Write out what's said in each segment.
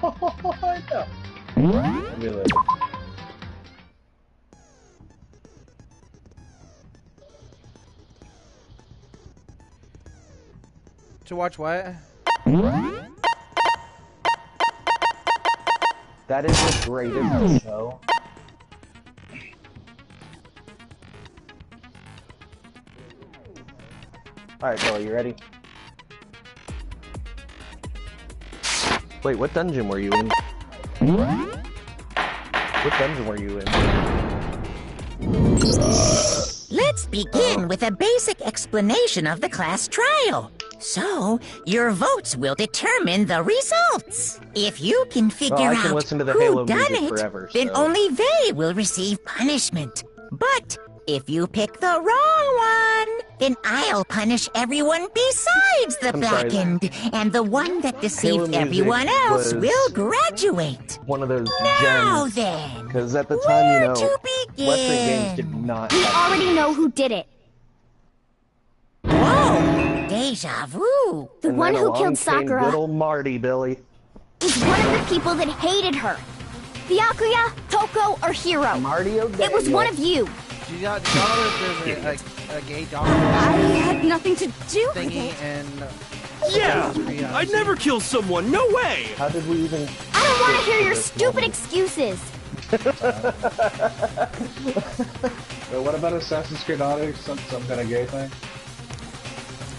Let me live. To watch what? That is the greatest show. Alright, Billy, you ready? Wait, what dungeon were you in? What dungeon were you in? Let's begin with a basic explanation of the class trial. So, your votes will determine the results. If you can figure I can out listen to the who Halo done music it, forever, then so. only they will receive punishment. But if you pick the wrong one, then I'll punish everyone besides the blackened, and the one that deceived everyone else will graduate. One of those Now gems. then, Because at the time, you know, to begin? Western games did not. We already know who did it. Whoa! Deja vu. The And one then who along killed came Sakura Good old Marty, Billy. is one of the people that hated her. Byakuya, Toko, or Hiro. Marty O'Day. It was one of you. Do y'all know there's a gay dog I had nothing to do with thingy it. and Yeah! I'd never kill someone, no way! How did we even... I don't want to hear your stupid excuses. What about Assassin's Creed Odyssey? Some kind of gay thing?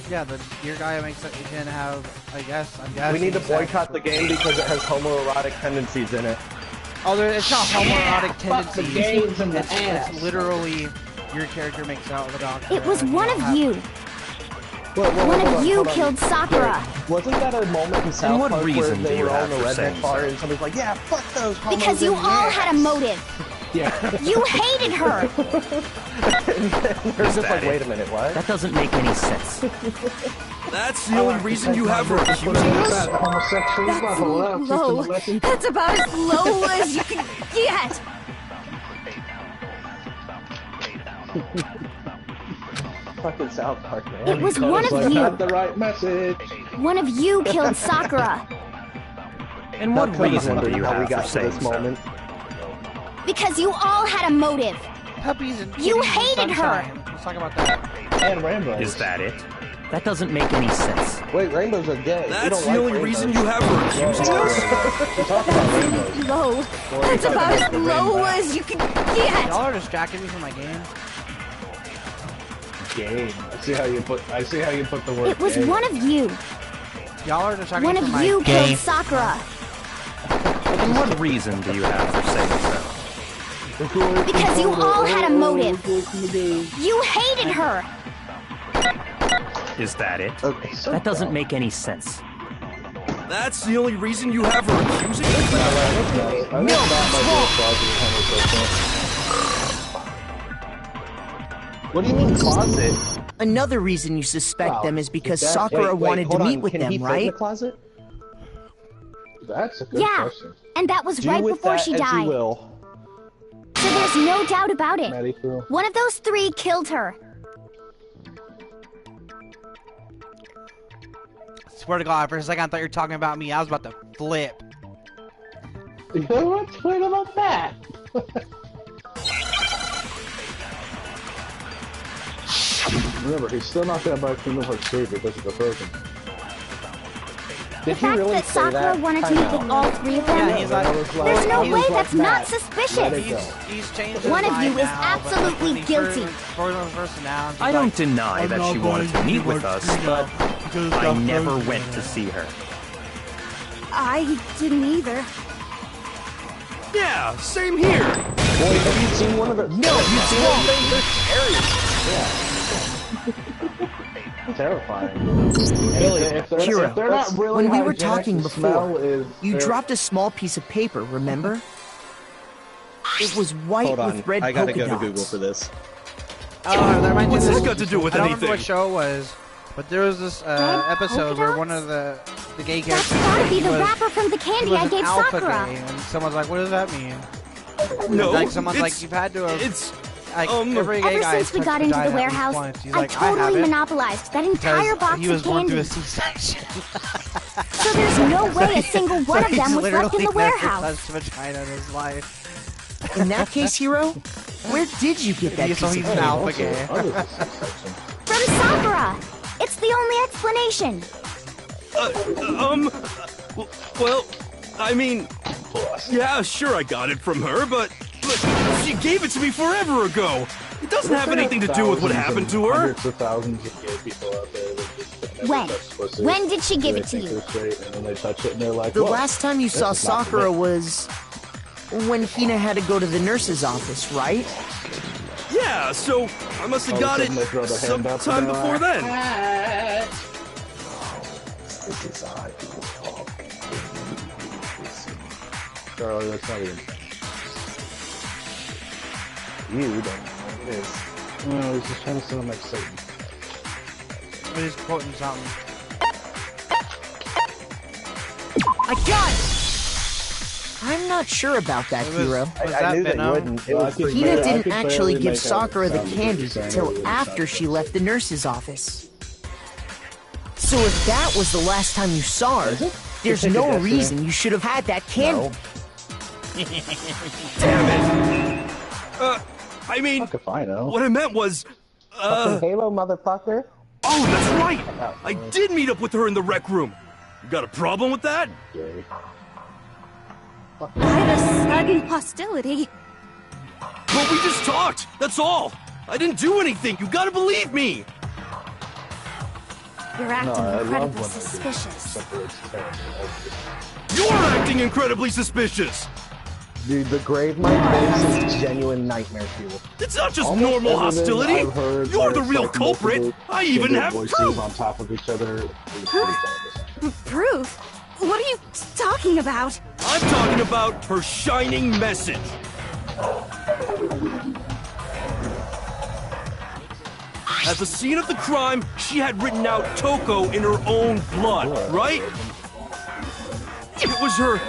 yeah, your guy makes it. You can have. I guess. I'm guessing. We need to boycott the game because it has homoerotic tendencies in it. Oh, it's not homoerotic Fuck the tendencies. gays and the It's ass. literally your character makes out with a doctor. It was and one y'all of have- you. One of you killed Sakura. Wasn't that a moment in South what Park where reason do they you were all in have a for redneck saying bar so? and somebody's like, yeah, fuck those homos Because you in the all ass." had a motive. Yeah. You hated her. And they're just like, wait a minute, what? That doesn't make any sense. That's the only reason you have her accusing us? Homosexuals, That's not allowed. low. System election. That's about as low as you can get. Fucking South Park, man. It was one Like, of you. not the right message. One of you killed Sakura. And what reason do you how we have got for to saying this so? moment? Because you all had a motive. Puppies and You kitties and hated her. sunshine. Let's talk about that. And Rambo. Is that it? That doesn't make any sense. Wait, rainbows are gay. We That's don't the like only rainbows. reason you have her accusing us? We talked about Rambo. Low. That's about as low as you can get. Y'all are distracting me from my game. Game. I see how you put the word. It was gay. one of you. Y'all are distracting One me of from my you Gay. killed Sakura. And what reason do you have for saying so? Because you all had a motive. You hated her. Is that it? Okay, so That doesn't make any sense. That's the only reason you have her accusing us? No, What do you mean closet? Another reason you suspect them is because That- Sakura wait, wanted to hold meet on. with Can he them, fit in right? the closet? That's a good Yeah, question. and that was Do right with before that she as you died. will. So there's no doubt about it. Maddie Crew. One of those three killed her. Swear to God, for a second I thought you were talking about me. I was about to flip. What's weird about that? Remember, he's still not gonna buy Kingdom Hearts 3 because of the frozen. The Did he fact really that say Sakura that? wanted to Time meet out. with all three of them, Yeah, he's like, there's no he way was that's like not that. suspicious. he's changed his One of mind you is now, but, like, absolutely when he guilty. first announced, I he's don't like, deny I'm that not she wanted to going meet to with work us, for but because I the never frozen. went to see her. I didn't either. Yeah, same here. Boy, have you seen one of the... No, have you seen those things? They're scary. Terrifying. Billy, if they're Kira, not really when we were hygienic, talking the before, smell is you they're- dropped a small piece of paper, remember? It was white Hold on, with red I gotta polka go to Google dots. for this. Oh, that reminds me What's of that this- got to do with I don't anything? remember what show it was, but there was this episode where one of the gay That's characters gotta be the was, wrapper from the he candy was I an gave alpha Sakura. gay, and someone's like, "What does that mean?" No, Like someone's it's, like, "You've had to have." it's Like, Um, every gay Ever guy since we has got touched into the vagina at least warehouse, once. He's I like, totally have it monopolized that entire because box he was of born through candy. a C-section. So there's no way a single one of them was left in the warehouse. Touched vagina in his life. In that case, Hero, where did you get that piece So of he's candy? an alpha gay. From Sakura! It's the only explanation. Well, I mean, yeah, sure I got it from her, but she gave it to me forever ago. It doesn't have anything to do with what happened to her. Hundreds of thousands of gay people out there that just When? touch pussy. When did she give They it to think you? they're straight, and then they touch it and they're like, The "Whoa." last time you saw This is not Sakura me. was when Hina had to go to the nurse's office, right? Yeah, so I must have All of a got it sudden they throw their hand up sometime and they're before like, then. This is how people talk. Charlie, that's not even. You don't know what it is. No, he's just trying to sound like Satan. He's quoting something. I got it! I'm not sure about that, Hero. Was I that knew they Venom? wouldn't. It was pretty Hina good. I didn't could actually barely give make out Sakura the sound of what candy you're saying until over the after sound she of it. left the nurse's office. So if that was the last time you saw her, there's no Destiny. reason you should have had that candy. Damn it. I mean, Fuck if I know. what I meant was, Halo, motherfucker. oh, that's right. I did meet up with her in the rec room. You got a problem with that? Gay. By the sagging hostility. Well, we just talked. That's all. I didn't do anything. You gotta believe me. You're acting I love incredibly when they do suspicious. separates terrible. You're acting incredibly suspicious. Dude, the grave mine base is genuine nightmare fuel. It's not just Almost normal everything hostility. I've heard You're the where it's real like culprit. multiple I even gender have voices proof. on top of each other. Is pretty bad. Proof? What are you talking about? I'm talking about her shining message. At the scene of the crime, she had written out Toko in her own blood, right? It was her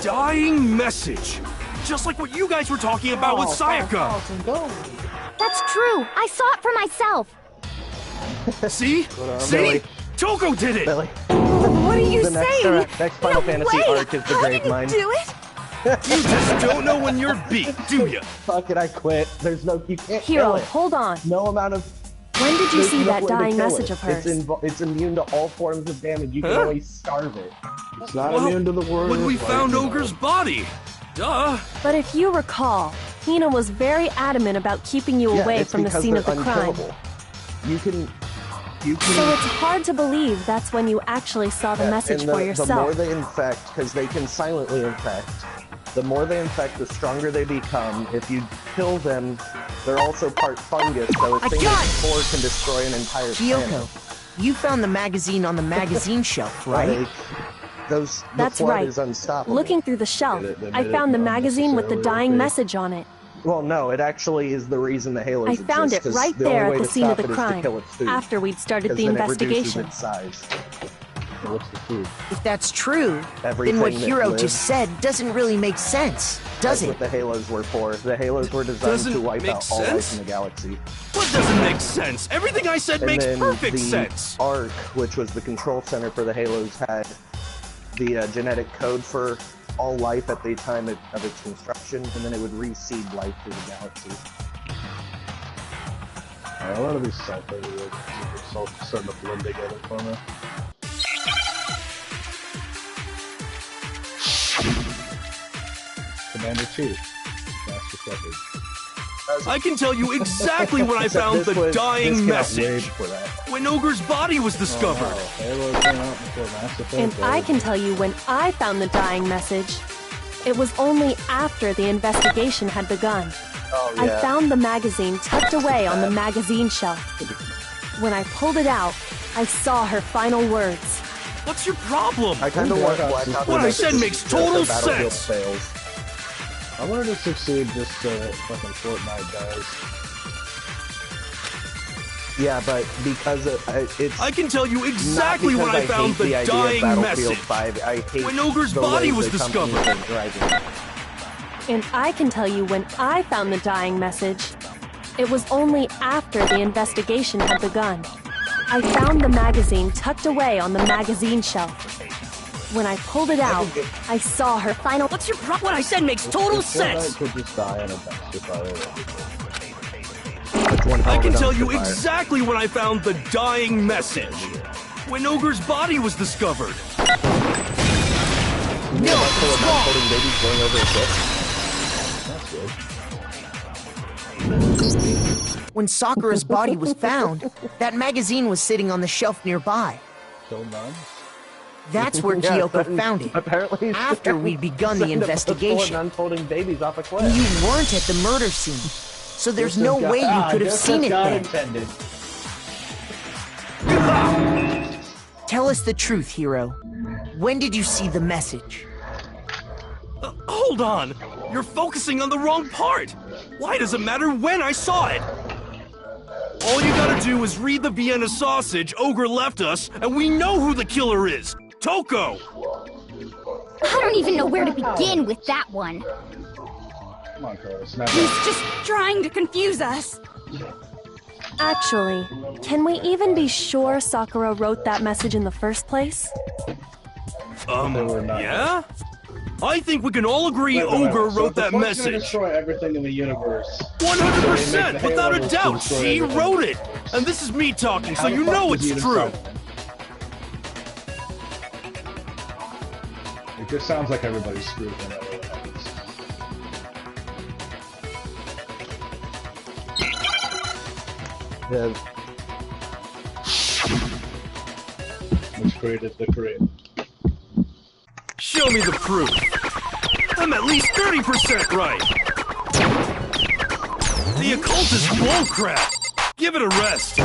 dying message. Just like what you guys were talking about with Sayaka. That's true. I saw it for myself. See? See? Billy. Toko did it! Billy, What are you the saying? next Final no Fantasy way. arc is the I grave didn't mine. do it. You just don't know when you're beat, do you? Fuck it, I quit. There's no, you can't Hero, kill it. hold on. No amount of. When did you there's see no that way to dying kill message it. of hers? It's immune to all forms of damage. You can Huh? only starve it. It's not Well, immune to the word. when we like, found you know. Ogre's body. Duh. But if you recall, Hina was very adamant about keeping you Yeah, away it's from the because scene they're of the crime. unkillable. You can. So it's hard to believe that's when you actually saw the message and for the yourself. more they infect, because they can silently infect, the more they infect, the stronger they become. If you kill them, they're also part fungus, so a I single got it! spore can destroy an entire planet. Kyoko, you found the magazine on the magazine shelf, right? Like, the That's flood right. is unstoppable. Looking through the shelf, They made I it found the magazine with the unnecessarily dying opaque. message on it. Well, no, it actually is the reason the Halos I found exist, it 'cause right the only there way at the to scene of stop the it is to crime, kill its food, after we'd started 'cause the then it reduces investigation. its size. What's the food? If that's true, Everything then what that Hero lives- just said doesn't really make sense, does That's it? what the Halos were for. The Halos were designed Doesn't to wipe make out all life sense? in the galaxy. What doesn't make sense? Everything I said And makes then perfect the sense. Ark, which was the control center for the Halos, had the genetic code for all life at the time of its construction, and then it would reseed life through the galaxy. A lot of these sci-fi videos are starting to blend together for me. Commander Chief, Master Shepherd. I can tell you exactly when I found This the was- dying this came out way message. before that. When Ogre's body was discovered. Oh, Halo came out before Mass Effect. And I can tell you when I found the dying message. It was only after the investigation had begun. Oh, I yeah. found the magazine tucked away on the magazine shelf. When I pulled it out, I saw her final words. What's your problem? I kind of want Black Ops What to I make said this makes just total a Battlefield sense. fails. I wanted to succeed just so that fucking Fortnite dies. Yeah, but because it's I can tell you not exactly when because I found hate the idea of dying Battlefield message. 5. I hate When Ogre's the body way was the companies discovered. are driving. And I can tell you when I found the dying message. It was only after the investigation had begun. I found the magazine tucked away on the magazine shelf. When I pulled it out, I saw her final. What's your problem? What I said makes total sense! Could just die in a dumpster fire. I can tell you exactly when I found the dying message. When Ogre's body was discovered. No, holding babies going over a cliff. That's good. When Sakura's body was found, that magazine was sitting on the shelf nearby. Kill nuns? That's where Kyoko found it. Apparently, after we'd begun the investigation. Nuns holding babies off a cliff. You weren't at the murder scene, so there's no way you could have seen it then. Intended. Tell us the truth, Hero. When did you see the message? Hold on! You're focusing on the wrong part! Why does it matter when I saw it? All you gotta do is read the Vienna sausage Ogre left us, and we know who the killer is! Toko! I don't even know where to begin with that one. Come on, Chris. He's just trying to confuse us. Actually, can we even be sure Sakura wrote that message in the first place? Yeah? I think we can all agree Ogre wrote that message. Destroy everything in the universe. 100%, without a doubt, she wrote it. And this is me talking, so you know it's true. It just sounds like everybody's screwed whenever it happens. Which created the create? Show me the proof. I'm at least 30% right. The occult is bullcrap. Give it a rest.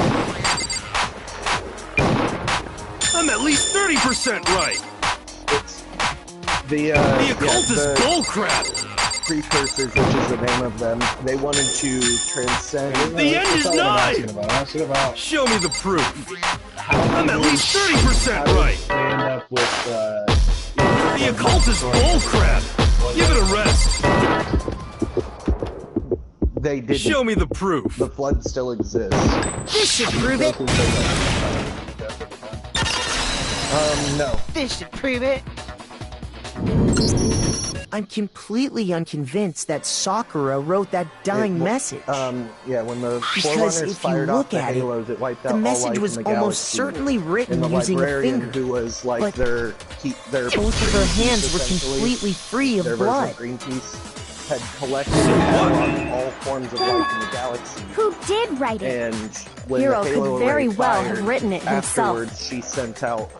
I'm at least 30% right. The occult is bullcrap. Precursors, which is the name of them, they wanted to transcend. The end is nigh. Show me the proof. I'm at least 30% right. End up with the occult is bullcrap. Give it a rest. They didn't. Show me the proof. The flood still exists. This should prove it. No. This should prove it. I'm completely unconvinced that Sakura wrote that dying message. Yeah, when the because Forerunners if fired you off look the at halos, it wiped out the all message life was in the almost galaxy. certainly written And the using a librarian, finger. who was like But their both of her hands were completely free of their version blood. of Greenpeace had collected and cataloged all forms of life in the galaxy. Who did write it? And when Hero the Halo could very array well fired, have written it himself. afterwards, she sent out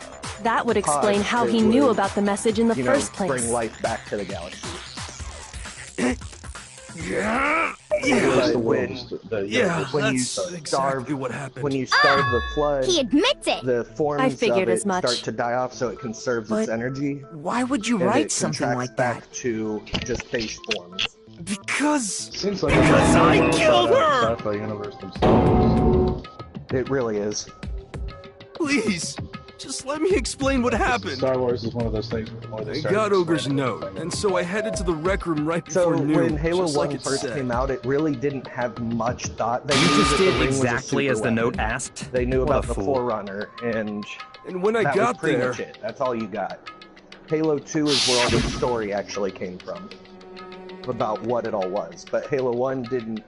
That would explain pods how that he knew would, about the message in the first place. bring life back to the galaxy. Yeah. But when Yeah, when you that's starve, exactly what happened. when you starve the flood, He admits it. the forms I figured of it as much. start to die off, so it conserves But its energy. Why would you and write it something contracts like that? back to just base forms. Because Seems like I killed her! Sci-fi universe themselves. It really is. Please, just let me explain what happened. Star Wars is one of those things. Where they I start got to Ogre's explain note, everything. and so I headed to the rec room right So before noon, when Halo just 1 like it first said. came out, it really didn't have much thought. They You knew just that the did ring was a exactly super as the note weapon. asked? They knew What about a the fool. Forerunner, and And when I that got was pretty there, much it. That's all you got. Halo 2 is where all the story actually came from, about what it all was. But Halo 1 didn't.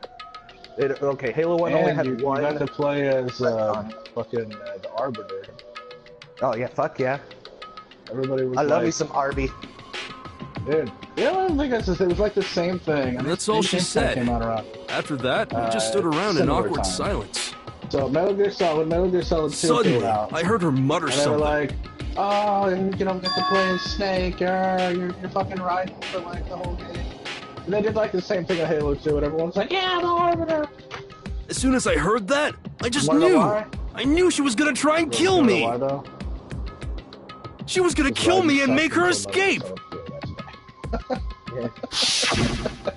Okay, Halo 1 only And had you one. got to play as fucking the Arbiter. Oh yeah, fuck yeah! Everybody was I love like, me some Arby. Dude, yeah, I don't think that's just, it was like the same thing. And that's all she said. Came out around. After that, we just stood around in similar awkward time. silence. So Metal Gear Solid 2 Suddenly, came out. I heard her mutter And they were something. like, oh, and you don't get to play as Snake, you're fucking riding for like the whole game. And they did like the same thing in Halo 2, and everyone's like, yeah, the Arbiter! As soon as I heard that, I just Wanna know knew. why? I knew she was gonna try and kill You me. know why, though? She was gonna kill me and make her escape.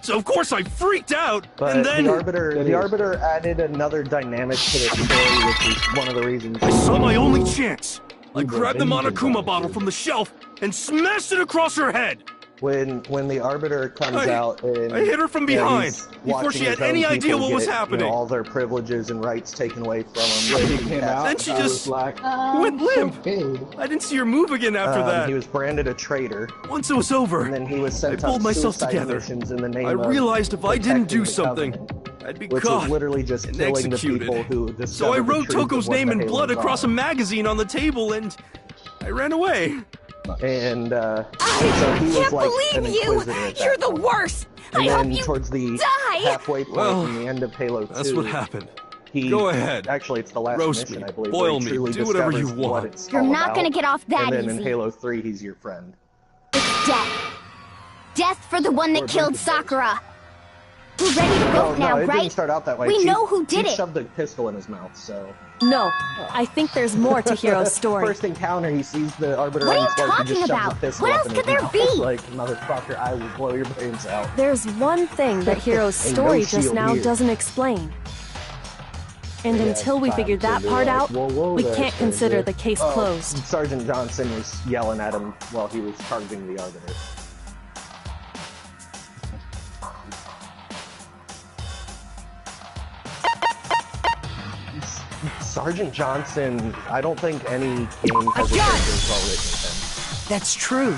So of course I freaked out, But and then the Arbiter added another dynamic to the story, which is one of the reasons. I saw my only chance. I grabbed the Monokuma bottle from the shelf and smashed it across her head. When the Arbiter comes out and... I hit her from behind, he's before she watching had his own any idea people what was get, happening. You know, all their privileges and rights taken away from them. He came out, Then she just like, went limp. okay. I didn't see her move again after that. He was branded a traitor. Once it was over, and then he was sent I pulled on myself suicide together. missions in the name I of realized if I didn't do protecting the something, Covenant, I'd be which caught was literally just and killing executed. the people who discovered So I the wrote truth of Toko's what name the in blood Halos across are. a magazine on the table, and I ran away. And I so he was can't like believe an you! inquisitor at that You're the point. worst! And I hope then you towards the die! halfway point Well, in the end of Halo 2, That's what happened. he, Go ahead. Actually, it's the last Roast mission, me, I believe. boil where he me, truly do whatever you discovers what want. it's You're all not about. gonna get off that And then in easy. Halo 3, he's your friend. It's death. Death for the one that Or killed birthday. Sakura. We're ready to vote now, no, it right? didn't start out that way. We Chief- know who did Chief it. shoved a pistol in his mouth, so... No, I think there's more to Hiro's story. First encounter, he sees the Arbiter What are on you his cloak and just talking shoves a about? pistol What up else in could his there mouth. be? It's like, motherfucker, I will blow your brains out. There's one thing that Hiro's Ain't no story just shield now here. doesn't explain. And Yeah, until we it's figure time that to be part like, out, whoa we there, can't stranger. consider the case closed. Sergeant Johnson was yelling at him while he was targeting the Arbiter. Sergeant Johnson, I don't think any game has a character as well written as him. That's true.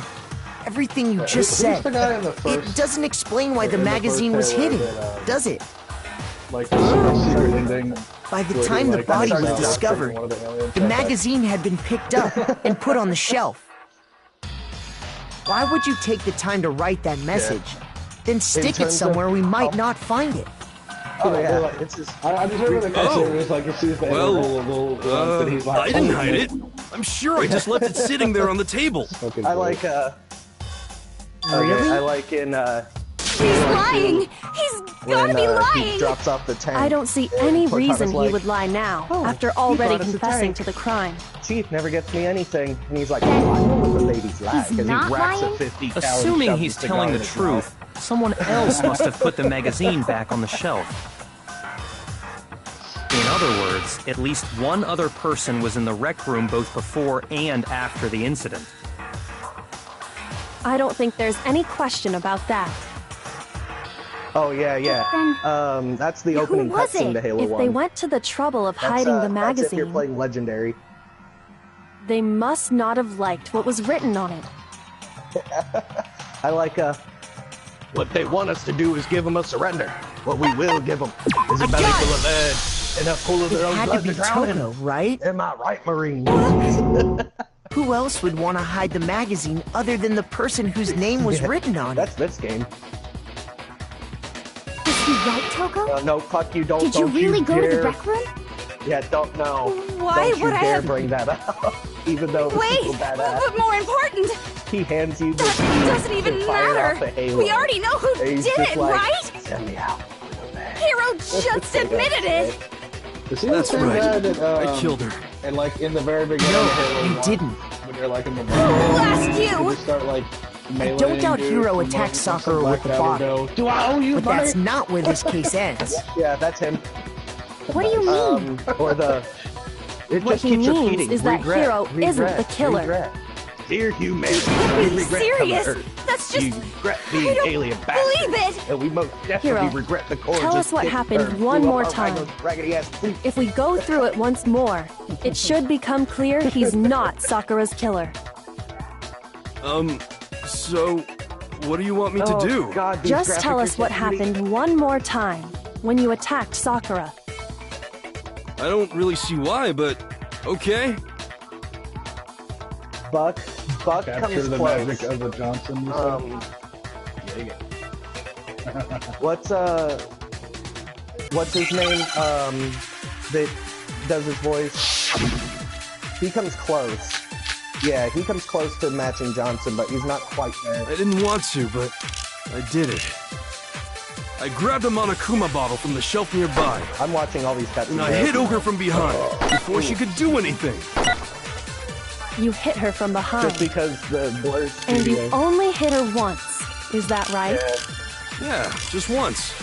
Everything you just Who's said. the guy in the It first, doesn't explain why the in the magazine first was Halo hidden, that, does it? like, the secret ending? By the where he, time the like, body finds was out discovered, one of the aliens the got back. magazine had been picked up and put on the shelf. Why would you take the time to write that message? Then stick it terms of somewhere we might not find it. Oh Like, yeah, like, it's just I just remember the cutscene where it's like he sees the Well, little ones and he's like, I didn't "Oh, hide it. I'm sure I just left it sitting there on the table. fucking I great." like Really? I like in He's lying! He's gotta when be he lying! drops off the tank. I don't see any Cortana's reason he like, would lie now, "Oh, after he already brought us a confessing tank." to the crime. Chief never gets me anything, and he's like, "Oh, I know what the ladies like," He's because he not racks lying? a 50 cal and Assuming shoves he's a cigar telling in the his truth, someone else must have put the magazine back on the shelf. In other words, at least one other person was in the rec room both before and after the incident. I don't think there's any question about that. mouth. Oh yeah, Then that's the who opening was cutscene it? to Halo If 1. they went to the trouble of That's, hiding the that's if you're magazine, playing Legendary. they must not have liked what was written on it. I like what they want us to do is give them a surrender. What we will give them is a belly full of lead and a pool of It their own had to blood be to drown in. Toko, right? Am I right, Marine? Who else would want to hide the magazine other than the person whose name was written on it? That's this game. is he right, Toko? No, fuck you, don't. Did you don't really go to dare. the rec room? Yeah, don't know. Why don't you would I dare have- bring that up, even though Wait, it's so badass. but more important, He hands you the that key doesn't even to fire matter. off a Halo. We already know who And he's did just it, like, right? Send me out. Hero just admitted it. Is he That's the same right. guy that, I killed her. And like in the very beginning No, of Halo you 1, didn't. when you're like in the Who asked you you? just start like meleeing don't doubt dudes Hero and, attacked like, Sakura some with the black guy would bottle. go, "Do I owe you But money?" that's not where this case ends. Yeah, that's him. What do you mean? Or the. It What just he keeps means repeating. is that regret, Hero regret, isn't the killer. Regret. Dear humanity, Be we regret serious. coming to Earth. That's just. You regret being I don't alien bastards. believe it. And we most definitely Hero, regret the core. tell us what happened one more time. If we go through it once more, it should become clear he's not Sakura's killer. So, what do you want me to do? God, these Just tell graphics us are what so beauty. happened one more time when you attacked Sakura. I don't really see why, but okay. Buck Capture comes the close. magic of the Johnson. you said? What's his name? That does his voice. He comes close. Yeah, he comes close to matching Johnson, but he's not quite there. I didn't want to, but I did it. I grabbed a Monokuma bottle from the shelf nearby, I'm watching all these cutscenes. and I hit Ogre from behind before she could do anything. You hit her from behind, Just because the Blur and you Studio, only hit her once. Is that right? Yeah, just once.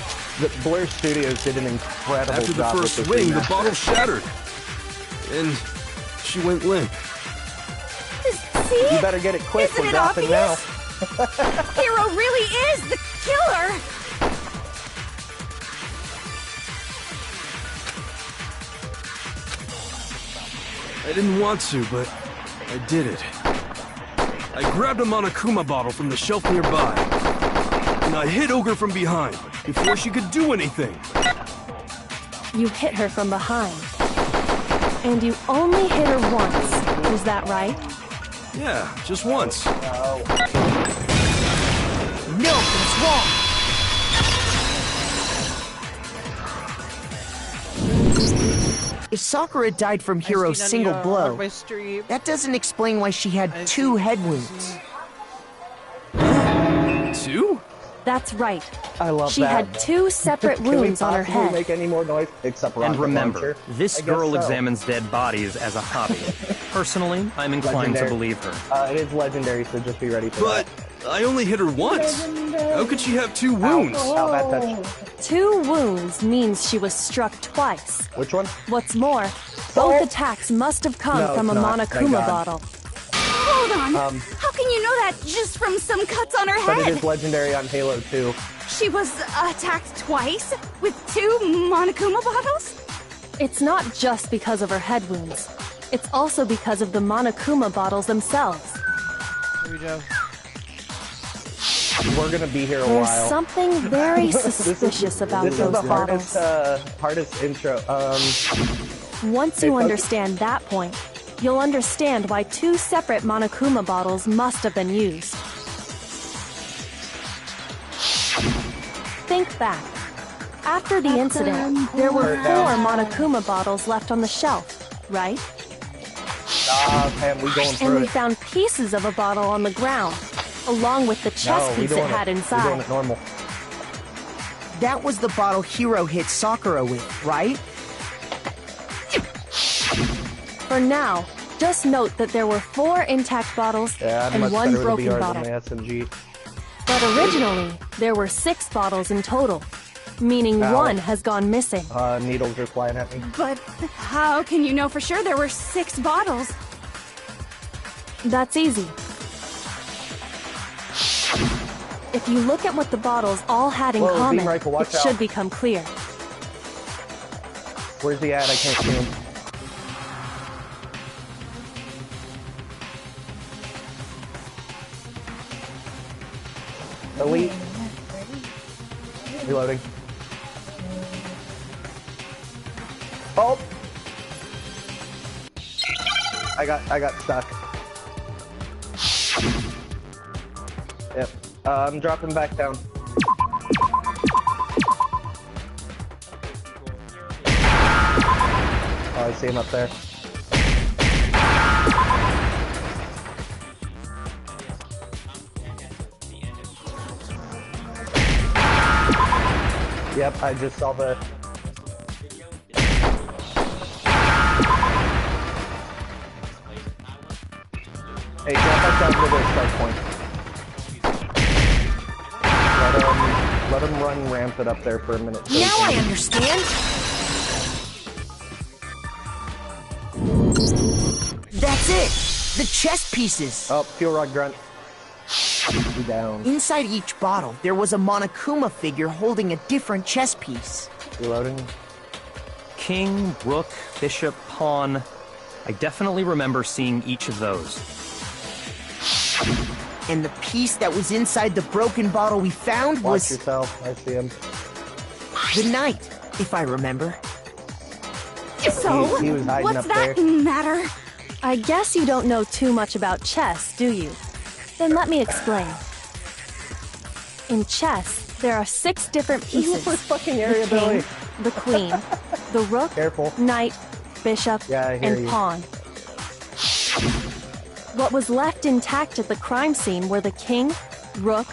the Blur Studios did an incredible After the job first with this swing, the remaster. bottle shattered, and she went limp. See? You better get it quick. Isn't We're it dropping obvious? now. Hero really is the killer! I didn't want to, but I did it. I grabbed a Monokuma bottle from the shelf nearby, and I hit Ogre from behind before she could do anything. You hit her from behind. And you only hit her once, is that right? Yeah, just once. No, that's wrong! If Sakura died from Hiro's single blow, that doesn't explain why she had 2 head wounds. 2? That's right. I love she that. had 2 separate wounds on her Can we head. make any more noise except rocket And remember, launcher? this I guess girl so. examines dead bodies as a hobby. Personally, I'm inclined to Legendary. believe her. It is legendary, so just be ready for But I only hit her once. How could she have 2 wounds? Ow, bad touch. 2 wounds means she was struck twice. Which one? What's more, both attacks must have come No, from a it's not. Thank Monokuma God. bottle. Hold on. How can you know that just from some cuts on her But head? it is legendary on Halo 2. She was attacked twice with 2 Monokuma bottles? It's not just because of her head wounds. It's also because of the Monokuma bottles themselves. Here we go. We're gonna be here a There's while. something very suspicious about This is those the bottles. hardest intro. Once you understand that point, you'll understand why 2 separate Monokuma bottles must have been used. Think back. After the incident, there were 4 Monokuma bottles left on the shelf, right? Pam, we going And through we it. found pieces of a bottle on the ground, along with the chest we piece it doing had We're doing inside. it normal. That was the bottle Hiro hit Sakura with, right? For now, just note that there were 4 intact bottles Yeah, I'm and much 1 better with broken the BR bottle. than the SMG. But originally, there were 6 bottles in total, meaning Ow. 1 has gone missing. Needles are flying at me. But how can you know for sure there were 6 bottles? That's easy. If you look at what the bottles all had in Whoa, common, beam rifle, watch it should out. become clear. Where's he at? I can't see him. Elite. Reloading. Oh! I got stuck. Yep. I'm dropping back down. Oh, I see him up there. Yep, I just saw the... Hey, drop back down to the start point. Let him run rampant up there for a minute. so he Now I can- understand. That's it! The chest pieces! Oh, fuel rod grunt. He down. Inside each bottle, there was a Monokuma figure holding a different chess piece. Reloading. King, rook, bishop, pawn. I definitely remember seeing each of those. And the piece that was inside the broken bottle we found Watch was yourself. I see him. the knight, if I remember. So, He was hiding what's up that there. matter? I guess you don't know too much about chess, do you? Then let me explain. In chess, there are 6 different This is the pieces. first fucking The area, Billy. king, the queen, the rook, Careful. knight, bishop, Yeah, I hear and you. pawn. What was left intact at the crime scene were the king, rook,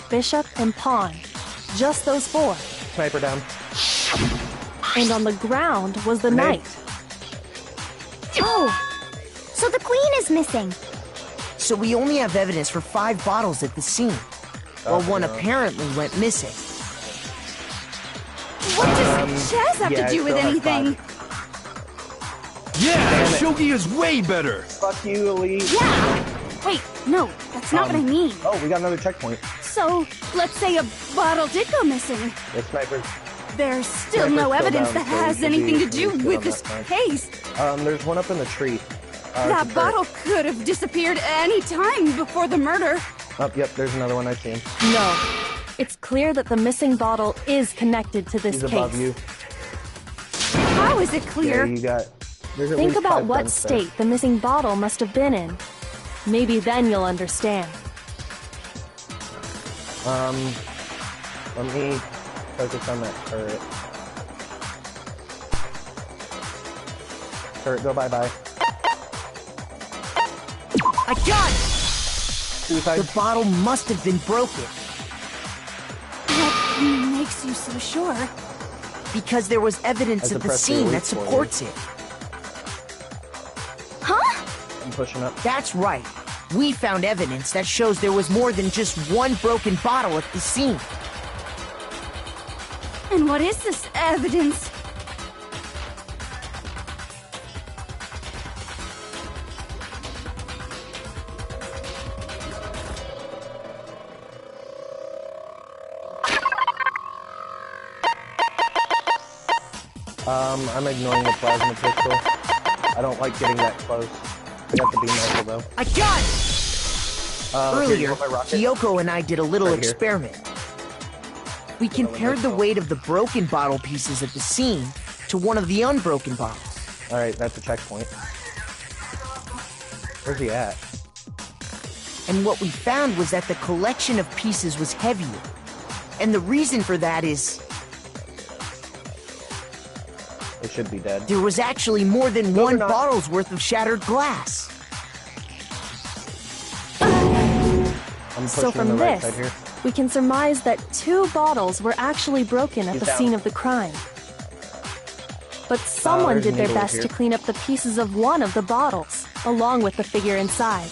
bishop, and pawn. Just those 4. Sniper down. And on the ground was the Grenade. knight. Oh, so the queen is missing. So we only have evidence for 5 bottles at the scene, while one apparently went missing. What does chess have yeah, to do I with still have anything? Yeah, Damn it. Shogi is way better. Fuck you, Elite. Yeah. Wait, No, that's not what I mean. Oh, we got another checkpoint. So, let's say a bottle did go missing. The sniper. There's still Sniper's no still evidence down, that so has we should anything be to do good with on this that front. case. There's one up in the tree. That it's a bottle could have disappeared any time before the murder. Oh, yep, there's another one I see. No. It's clear that the missing bottle is connected to this He's case. above you. How is it Yeah, clear? you got... There's at Think least about 5 what guns there. state the missing bottle must have been in. Maybe then you'll understand. Let me focus on that turret. Turret, go bye-bye. I got it! Suicide. The bottle must have been broken. What makes you so sure? Because there was evidence As at a the press scene that release for you. supports it. Huh? I'm pushing up. That's right. We found evidence that shows there was more than just one broken bottle at the scene. And what is this evidence? I'm ignoring the plasma pistol. I don't like getting that close. I got the beam rifle though. I got it! Here, Earlier, you want my rocket? Kyoko and I did a little Right here. experiment. We compared the weight of the broken bottle pieces at the scene to one of the unbroken bottles. Alright, that's a checkpoint. Where's he at? And what we found was that the collection of pieces was heavier. And the reason for that is They should be dead. there was actually more than No, one they're not. bottle's worth of shattered glass. I'm So pushing from the right this, side here. we can surmise that 2 bottles were actually broken at He's the down. scene of the crime. But someone there's did a their needle best here. to clean up the pieces of one of the bottles, along with the figure inside.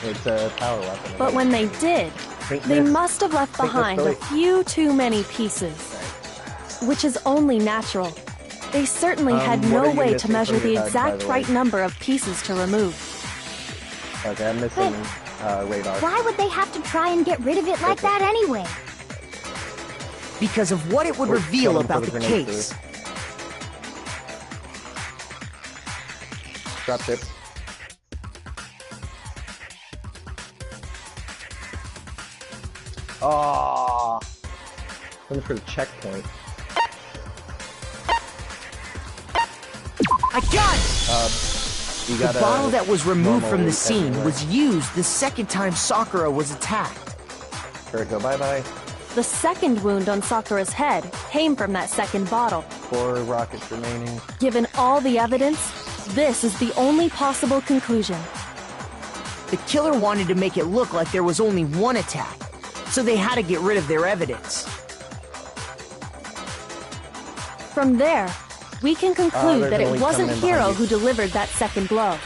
It's a power weapon. But when they did, Think they this. must have left Think this, behind a Billy. few too many pieces. Which is only natural. They certainly had what no are you way to missing measure from the your HUD, by exact the way? right number of pieces to remove. Okay, I'm missing radar. Why would they have to try and get rid of it like that anyway? Because of what it would We're reveal going about for the the grenade case. Dropship. Oh, looking for the checkpoint. I got it! You The got bottle that was removed from normal the scene everywhere. was used the second time Sakura was attacked. Turret, go bye-bye. The second wound on Sakura's head came from that second bottle. 4 rockets remaining. Given all the evidence, this is the only possible conclusion. The killer wanted to make it look like there was only one attack, so they had to get rid of their evidence. From there, we can conclude there's that an it elite wasn't coming in Hiro behind you. who delivered that second blow.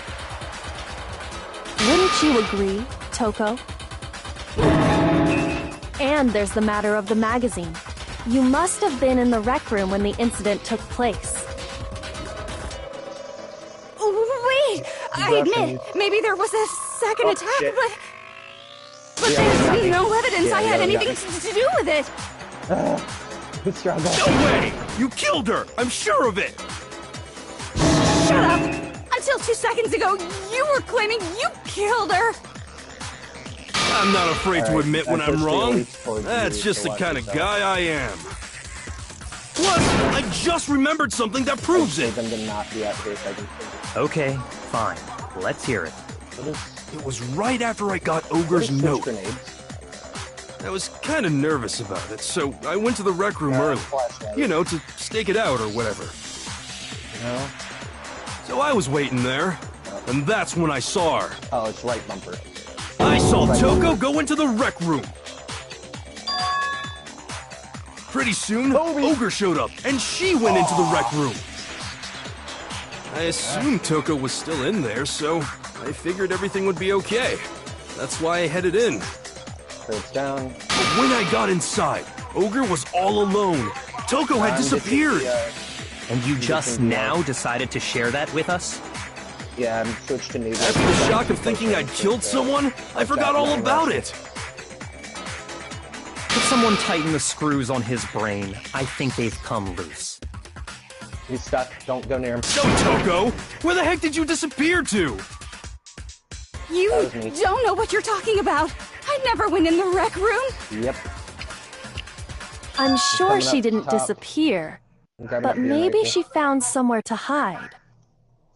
Wouldn't you agree, Toko? And there's the matter of the magazine. You must have been in the rec room when the incident took place. Wait! I admit, maybe there was a second attack, shit. but Yeah, you got there's me. no evidence Yeah, I had you got anything me. to do with it. Good struggle. No way! You killed her! I'm sure of it! Shut up! Until 2 seconds ago, you were claiming you killed her. I'm not afraid to Alright, admit when I I'm pushed the wrong. elites towards That's you, just so the watch kind of yourself. guy I am. Plus, I just remembered something that proves Need it. them to not be out here so I can finish. Okay, fine. Let's hear it. What is, It was right after I got what Ogre's is note. grenades? I was kind of nervous about it, so I went to the rec room early. Flashlight. You know, to stake it out or whatever. No? So I was waiting there, and that's when I saw her. Oh, it's right bumper. I saw Toko go into the rec room. Pretty soon, Ogre showed up, and she went into the rec room. I assumed Toko was still in there, so I figured everything would be okay. That's why I headed in. Turret's down. But when I got inside, Ogre was all alone. Toko had I'm getting disappeared. the, And you just thinking now decided to share that with us? Yeah, I'm switched to neither. After the shock of thinking I'd killed someone, I forgot all about it. Could someone tighten the screws on his brain? I think they've come loose. He's stuck. Don't go near him. So, Toko, where the heck did you disappear to? You don't know what you're talking about. I never went in the rec room. Yep. I'm sure coming she up didn't top. disappear, Grab but my beer maybe rifle. she found somewhere to hide.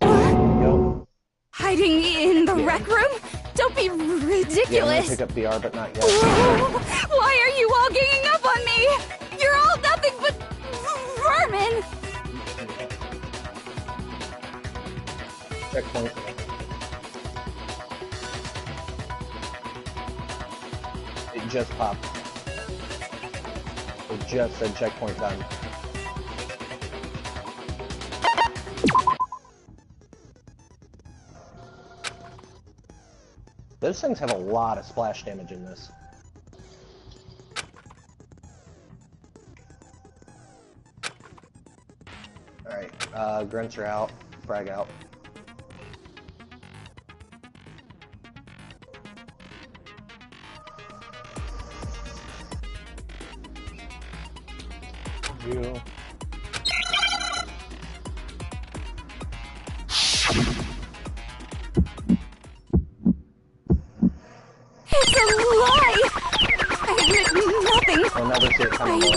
Yo. Hiding in the rec room? Don't be Yeah, I'm gonna ridiculous. pick up BR, but not yet. Why are you all ganging up on me? You're all nothing but vermin. Checkpoint. It just popped. It just said checkpoint done. Those things have a lot of splash damage in this. Alright, grunts are out, frag out. You. It's a lie. I admit nothing. I'll never see it I coming. hate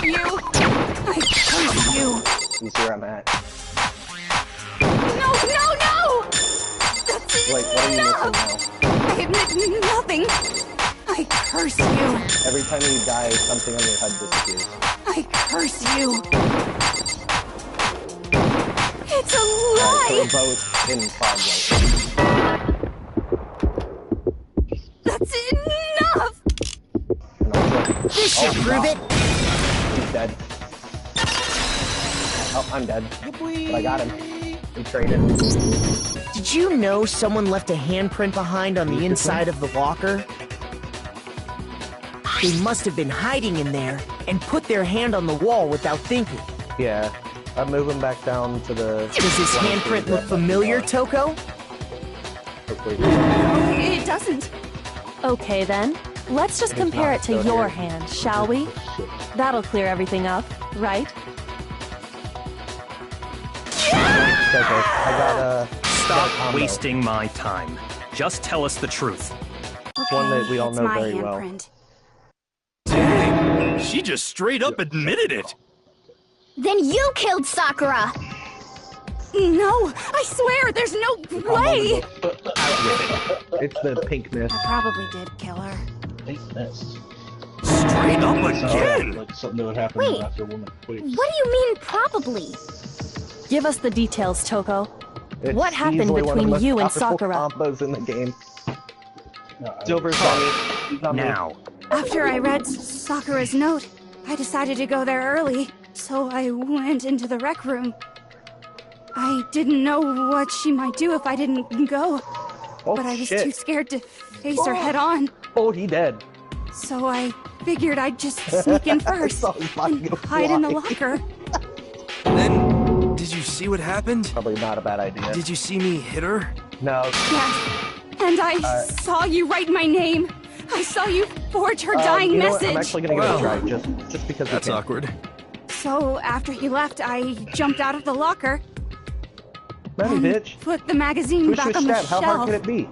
you. I curse you. You see where I'm at. No, no, no! That's Wait, what are you enough. missing now? I admit nothing. I curse you. Every time you die, something on your head disappears. I curse you. It's a Alright, so lie. we're both in fog right That's enough. now. This should prove it. He's dead. Oh, I'm dead. But I got him. We traded. Did you know someone left a handprint behind on the inside of the locker? They must have been hiding in there and put their hand on the wall without thinking. Yeah. I'm moving back down to the... Does his handprint look familiar, Toko? Hopefully. It doesn't. Okay then, let's just compare it to not, so your here. hand, shall we? That'll clear everything up, right? It's okay. I got a Stop wasting my time. Just tell us the truth. one that we all It's know my very well. handprint. Dang, she just straight up admitted it. Then you killed Sakura. No, I swear, there's no way. It's the pink mist. I probably did kill her. Pink mist. Straight up again. Like something that would happen Wait. after a woman queefs. What do you mean, probably? Give us the details, Toko. It's What happened easily one of the between most you and powerful Sakura? combos in the game. No, Silver's on me. He's on me. Now. After I read Sakura's note, I decided to go there early, so I went into the rec room. I didn't know what she might do if I didn't go, Oh, but I was shit. too scared to face her head on. Oh, he dead. So I figured I'd just sneak in first saw his body and go hide in the fly. locker. Then, did you see what happened? Probably not a bad idea. Did you see me hit her? No. Yes, and I saw you write my name. I saw you forge her dying you know what? message. I'm actually gonna give it a try, just because That's we can. awkward. So after he left, I jumped out of the locker, Money, bitch. put the magazine Push back your on the stab. How shelf. hard can it be?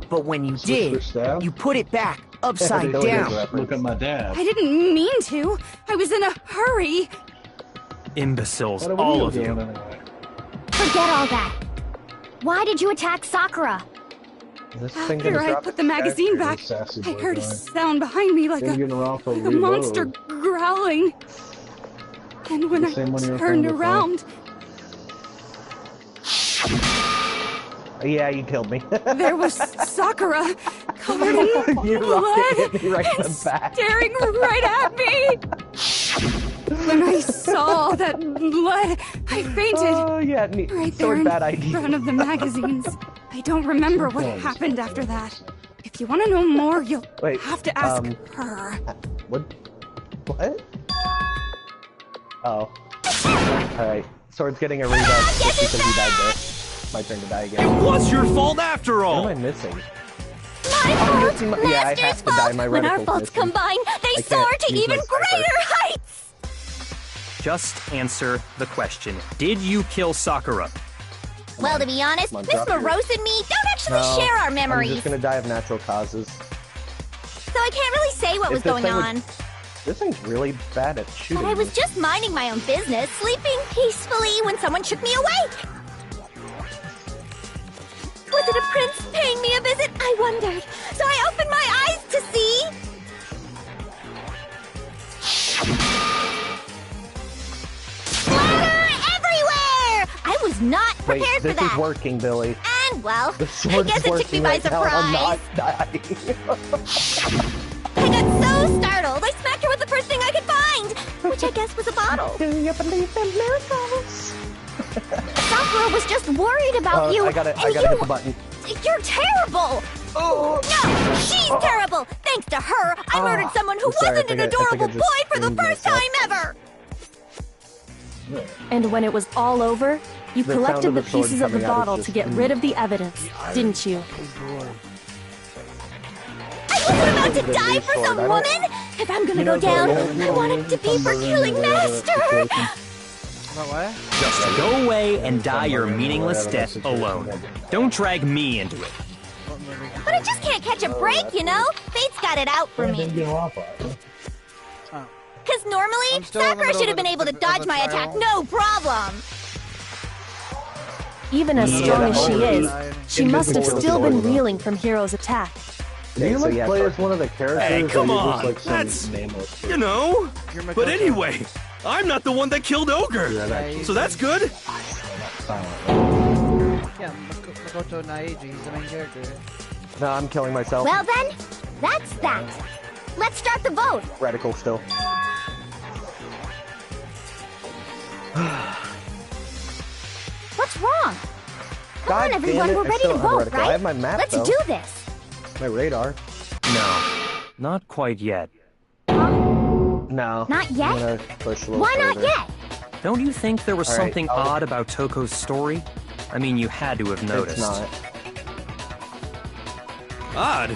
But when you Switch did, your stab? you put it back upside Ability down. reference. Look at my dad. I didn't mean to. I was in a hurry. Imbeciles, What are all you of you. doing anyway? Forget all that. Why did you attack Sakura? Is this thing gonna After I drop put its the magazine character? back, Sassy I boy heard a guy. sound behind me like Danganronpa a reload. monster growling. And when The I same one you were turned playing before? around, Yeah, you killed me. there was Sakura, covered in You blood, hit me right in and the back. staring right at me. When I saw that blood, I fainted. Oh yeah, Right there sword in bad idea. front of the magazines. I don't remember what happened after that. If you want to know more, you'll Wait, have to ask her. What? What? Oh. Alright. Sword's getting a redux just because he died there. My turn to die It again. was your fault after all! What am I missing? My fault! Yeah, I Master's have to die. fault! My When our reticle's faults missing. combine, they I soar can't to use even my sniper. greater heights! Just answer the question. Did you kill Sakura? Well, to be honest, Come on, Miss drop your- Morose and me don't actually No, share our I'm memories, just gonna die of natural causes. so I can't really say what If was this going thing would- on. This thing's really bad at shooting. But I was just minding my own business, sleeping peacefully when someone shook me awake. Was it a prince paying me a visit? I wondered. So I opened my eyes to see... Splatter everywhere! I was not Wait, prepared for this that. is working, Billy. And, well, The I sword's guess it took me working by right now, and I'm not surprise. dying. I got so startled, I smacked her with the first thing I could find, which I guess was a bottle. Do you believe in miracles? Sakura was just worried about you. I gotta and hit the button. You're terrible. Oh No, she's terrible. Thanks to her, I murdered someone who I'm sorry, wasn't I an think I adorable just boy for the screamed first myself. time ever. And when it was all over, you The sound collected of the the sword pieces of the coming out is bottle just- to get rid of the evidence, didn't you? I wasn't about to The die new for sword, some I don't- woman. If I'm gonna You go know, down, Billy, I want it to be for killing Master. About what? Just go away and die your meaningless death alone. Don't drag me into it. What movie? But I just can't catch a break, you know? Fate's got it out for me. Oh. Cause normally, I'm still in the Sakura middle should of have been able to the dodge my attack, trial. no problem. Even as strong as she Yeah. is, she must have still been reeling from Hero's attack. Do you so like yeah, play so- as one of the characters? Hey, or come you on, Just, like, some that's- nameless You know? You're But Makoto. anyway, I'm not the one that killed Ogre. Yeah, So that's good. Yeah, Makoto Naiji, he's the main character. No, I'm killing myself. Well then, that's that. Let's start the vote. Radical still. What's wrong? Come God on, damn everyone, it, we're I ready still to have vote, reticle. right? I have my map, Let's though. do this. My radar. No, not quite yet. No. Not yet? I'm gonna push a little Why not further. yet? Don't you think there was All right, something I'll- odd about Toko's story? I mean, you had to have noticed. It's not. Odd.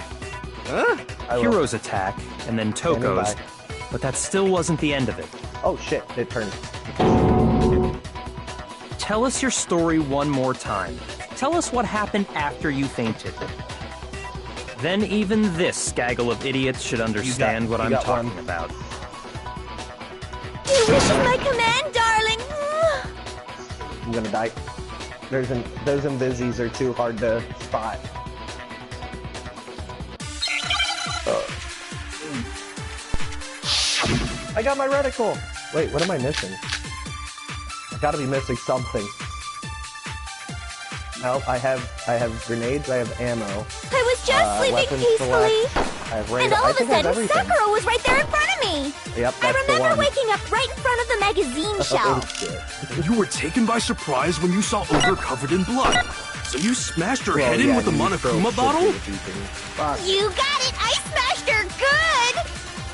Huh? I will. Hero's attack, and then Toko's. Standing But that still wasn't the end of it. Oh shit, it turned. Tell us your story one more time. Tell us what happened after you fainted. Then even this gaggle of idiots should understand what you I'm got talking one. about. Your wish is my command, darling. I'm gonna die. Those invisis are too hard to spot. I got my reticle! Wait, what am I missing? I gotta be missing something. No, I have grenades, I have ammo. I was just sleeping weapons peacefully. select. I have And radar. all I of a think I have sudden, everything. Sakura was right there in front of me. Yep, I that's the remember one. waking up right in front of the magazine Oh, shelf. shit. You were taken by surprise when you saw Ogre covered in blood. So you smashed her Well, head in yeah, with the you Monokuma throw bottle? shit to the beacon. Fuck. You got it! I smashed her good!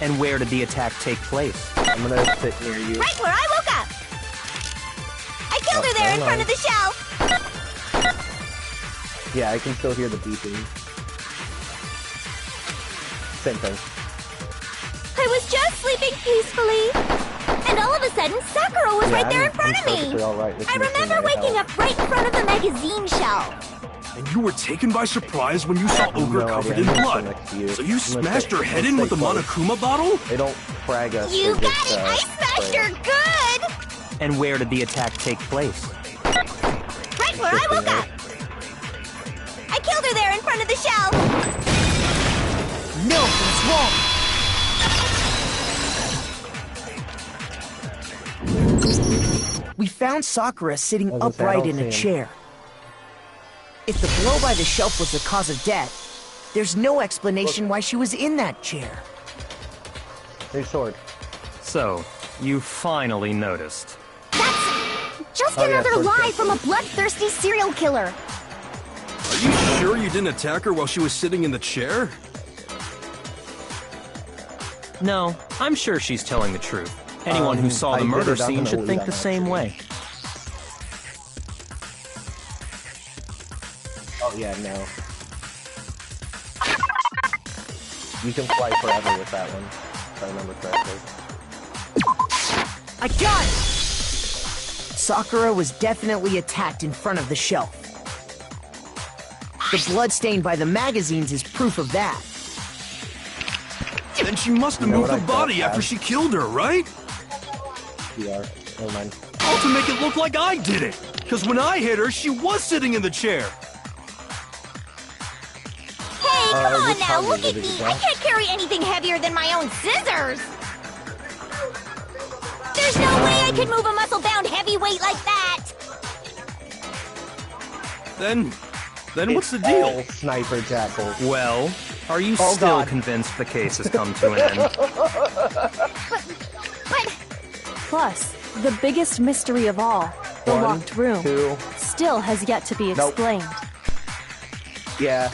And where did the attack take place? I'm gonna sit near you. Right where I woke up. I killed her there in never front of the shelf. Yeah, I can still hear the beeping. Same thing. I was just sleeping peacefully. And all of a sudden, Sakura was right there in front of me. Perfectly all right with I missing remember my waking health. up right in front of the magazine shelf. And you were taken by surprise when you saw Ogre No covered idea. in I'm gonna blood. sit next to you. So you I'm gonna smashed stay- her head I'm in gonna with the stay close. Monokuma bottle? They don't frag us. You they got just, it! I smashed spray her us. good! And where did the attack take place? Right where I woke up. I killed her there in front of the shelf. No, what's wrong? We found Sakura sitting I was gonna say, I upright don't in a see him. chair. If the blow by the shelf was the cause of death, there's no explanation why she was in that chair. New sword. So, you finally noticed. That's just Oh, yeah, another sword lie kick. from a bloodthirsty serial killer. Are you sure you didn't attack her while she was sitting in the chair? No, I'm sure she's telling the truth. Anyone who saw I the did murder it on scene the should think Wii, the same way. Yeah, no. You can fly forever with that one, if I remember correctly. I got it! Sakura was definitely attacked in front of the shelf. The blood stain by the magazines is proof of that. Then she must have moved the body after she killed her, right? TR. Never mind. All to make it look like I did it! Because when I hit her, she was sitting in the chair! Hey, come on now, look at me! I can't carry anything heavier than my own scissors! There's no way I could move a muscle-bound heavyweight like that! Then what's the deal? Sniper Jackal. Well, are you still convinced the case has come to an end? But... Plus, the biggest mystery of all, the locked room, still has yet to be explained. Yeah.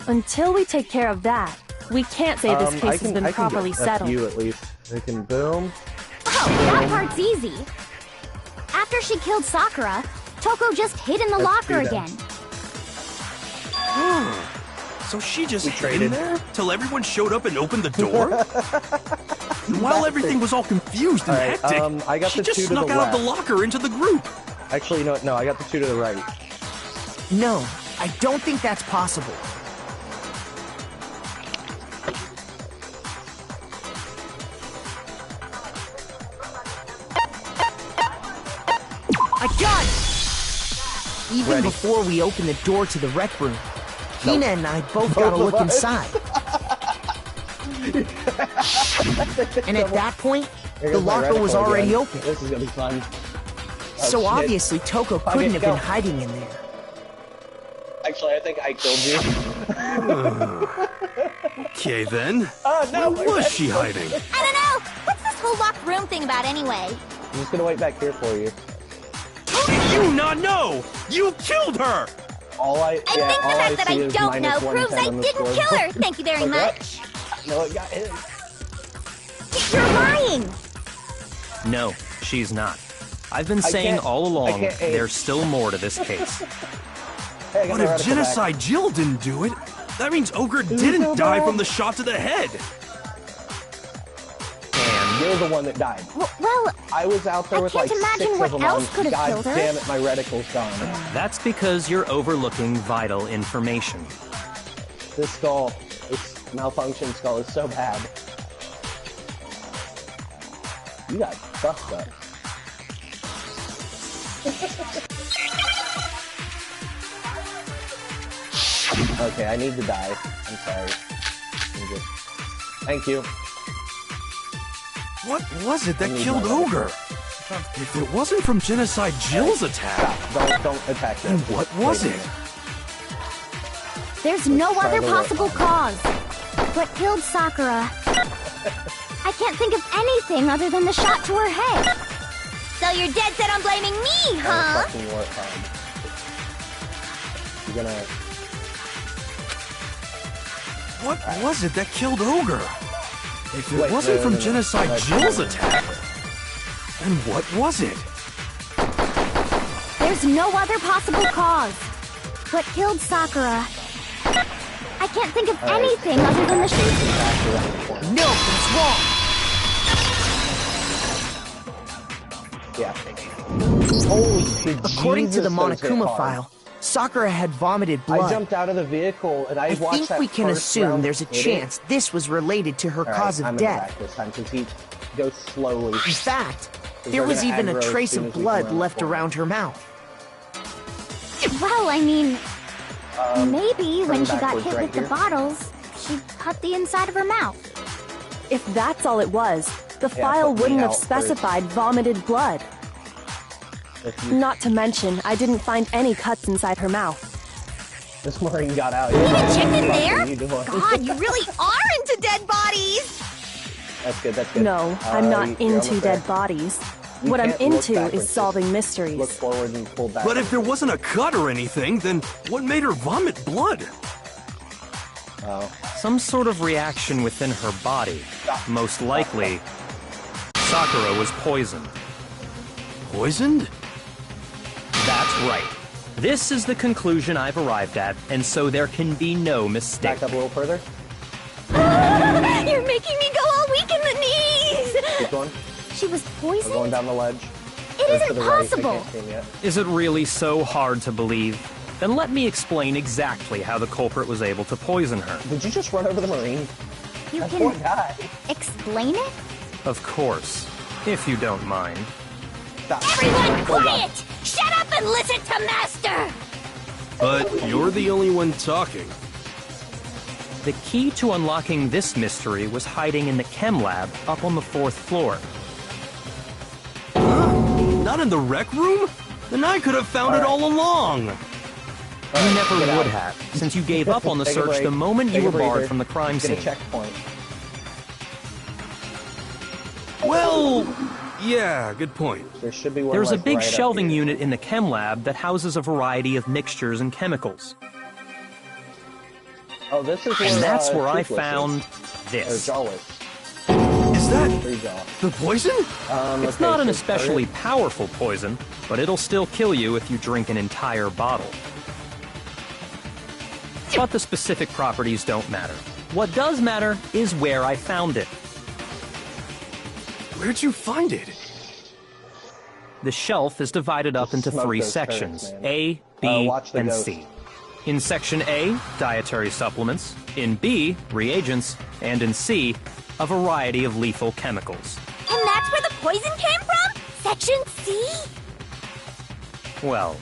Until we take care of that, we can't say this case has been properly settled. You at least. They can boom. Oh, that part's easy. After she killed Sakura, Toko just hid in the locker again. So she just hid in there till everyone showed up and opened the door? And while everything was all confused and hectic, I got she the just two to snuck the out of the left. locker into the group. Actually, no, I got the two to the right. No, I don't think that's possible. I got it! Even before we opened the door to the rec room, Hina and I both got a look inside. And at that point, the locker was already open. This is gonna be fun. So obviously Toko couldn't have been hiding in there. Actually, I think I killed you. Okay then. No, where was she hiding? I don't know! What's this whole locked room thing about anyway? I'm just gonna wait back here for you. How did you not know? You killed her! I think the fact that I don't know proves I didn't kill her! Thank you very much! No, it got hit. You're lying! No, she's not. I've been saying all along, there's still more to this case. But if Genocide Jill didn't do it, that means Ogre didn't die from the shot to the head! And you're the one that died. Well, I was out there with like 6 of them. What else could have God killed her? damn it, my reticle's gone. That's because you're overlooking vital information. This skull, this malfunction skull is so bad. You got fucked up. Okay, I need to die. I'm sorry. Thank you. What was it that killed Ogre? If it wasn't from Genocide Jill's attack... Don't attack then what was it? There's no other possible cause. What killed Sakura? I can't think of anything other than the shot to her head. So you're dead set on blaming me, huh? You're gonna... What was it that killed Ogre? If it wasn't from Genocide Jill's attack, then what was it? There's no other possible cause. What killed Sakura? I can't think of anything other than the shot. No, that's wrong! Yeah. Holy shit, According to the Jesus, Monokuma file, Sakura had vomited blood. I jumped out of the vehicle and I watched think that we can first assume round there's a hit chance this was related to her cause of I'm death. This time because he goes slowly. In fact, there was even a trace of blood left around her mouth. Well, I mean, maybe when she got hit with the bottles, she cut the inside of her mouth. If that's all it was, the file wouldn't have specified vomited blood. Not to mention, I didn't find any cuts inside her mouth. This Marine got out. Even chicken there? God, you really are into dead bodies! That's good, that's good. No, I'm not into dead bodies. What I'm into is solving mysteries. Look forward and pull back. But if there wasn't a cut or anything, then what made her vomit blood? Some sort of reaction within her body. Most likely, Sakura was poisoned. Poisoned? That's right. This is the conclusion I've arrived at, and so there can be no mistake. Back up a little further. You're making me go all weak in the knees! Keep going. She was poisoned? We're going down the ledge. It Or isn't to the right, I possible! can't see him yet. Is it really so hard to believe? Then let me explain exactly how the culprit was able to poison her. Did you just run over the Marine? You That can poor guy. explain it? Of course, if you don't mind. Stop. Everyone Hold on. quiet! Shut up and listen to Master! But you're the only one talking. The key to unlocking this mystery was hiding in the chem lab up on the 4th floor. Not in the rec room? Then I could have found it all along. You never get would out. have, since you gave up on the Take a search break. the moment Take you a were barred breather. from the crime Get scene. a checkpoint. Well, yeah, good point. There should be one. There's a like, big right up shelving here. unit in the chem lab that houses a variety of mixtures and chemicals. Oh, this is where. And that's where I Toothless found is. this. Or Jawless. Is that Three Jaw. the poison? It's not an especially powerful poison, but it'll still kill you if you drink an entire bottle. But the specific properties don't matter. What does matter is where I found it. Where'd you find it? The shelf is divided up into Smoke 3 those sections, turds, man. A, B, watch the and ghost. C. In Section A, dietary supplements. In B, reagents. And in C, a variety of lethal chemicals. And that's where the poison came from? Section C? Well,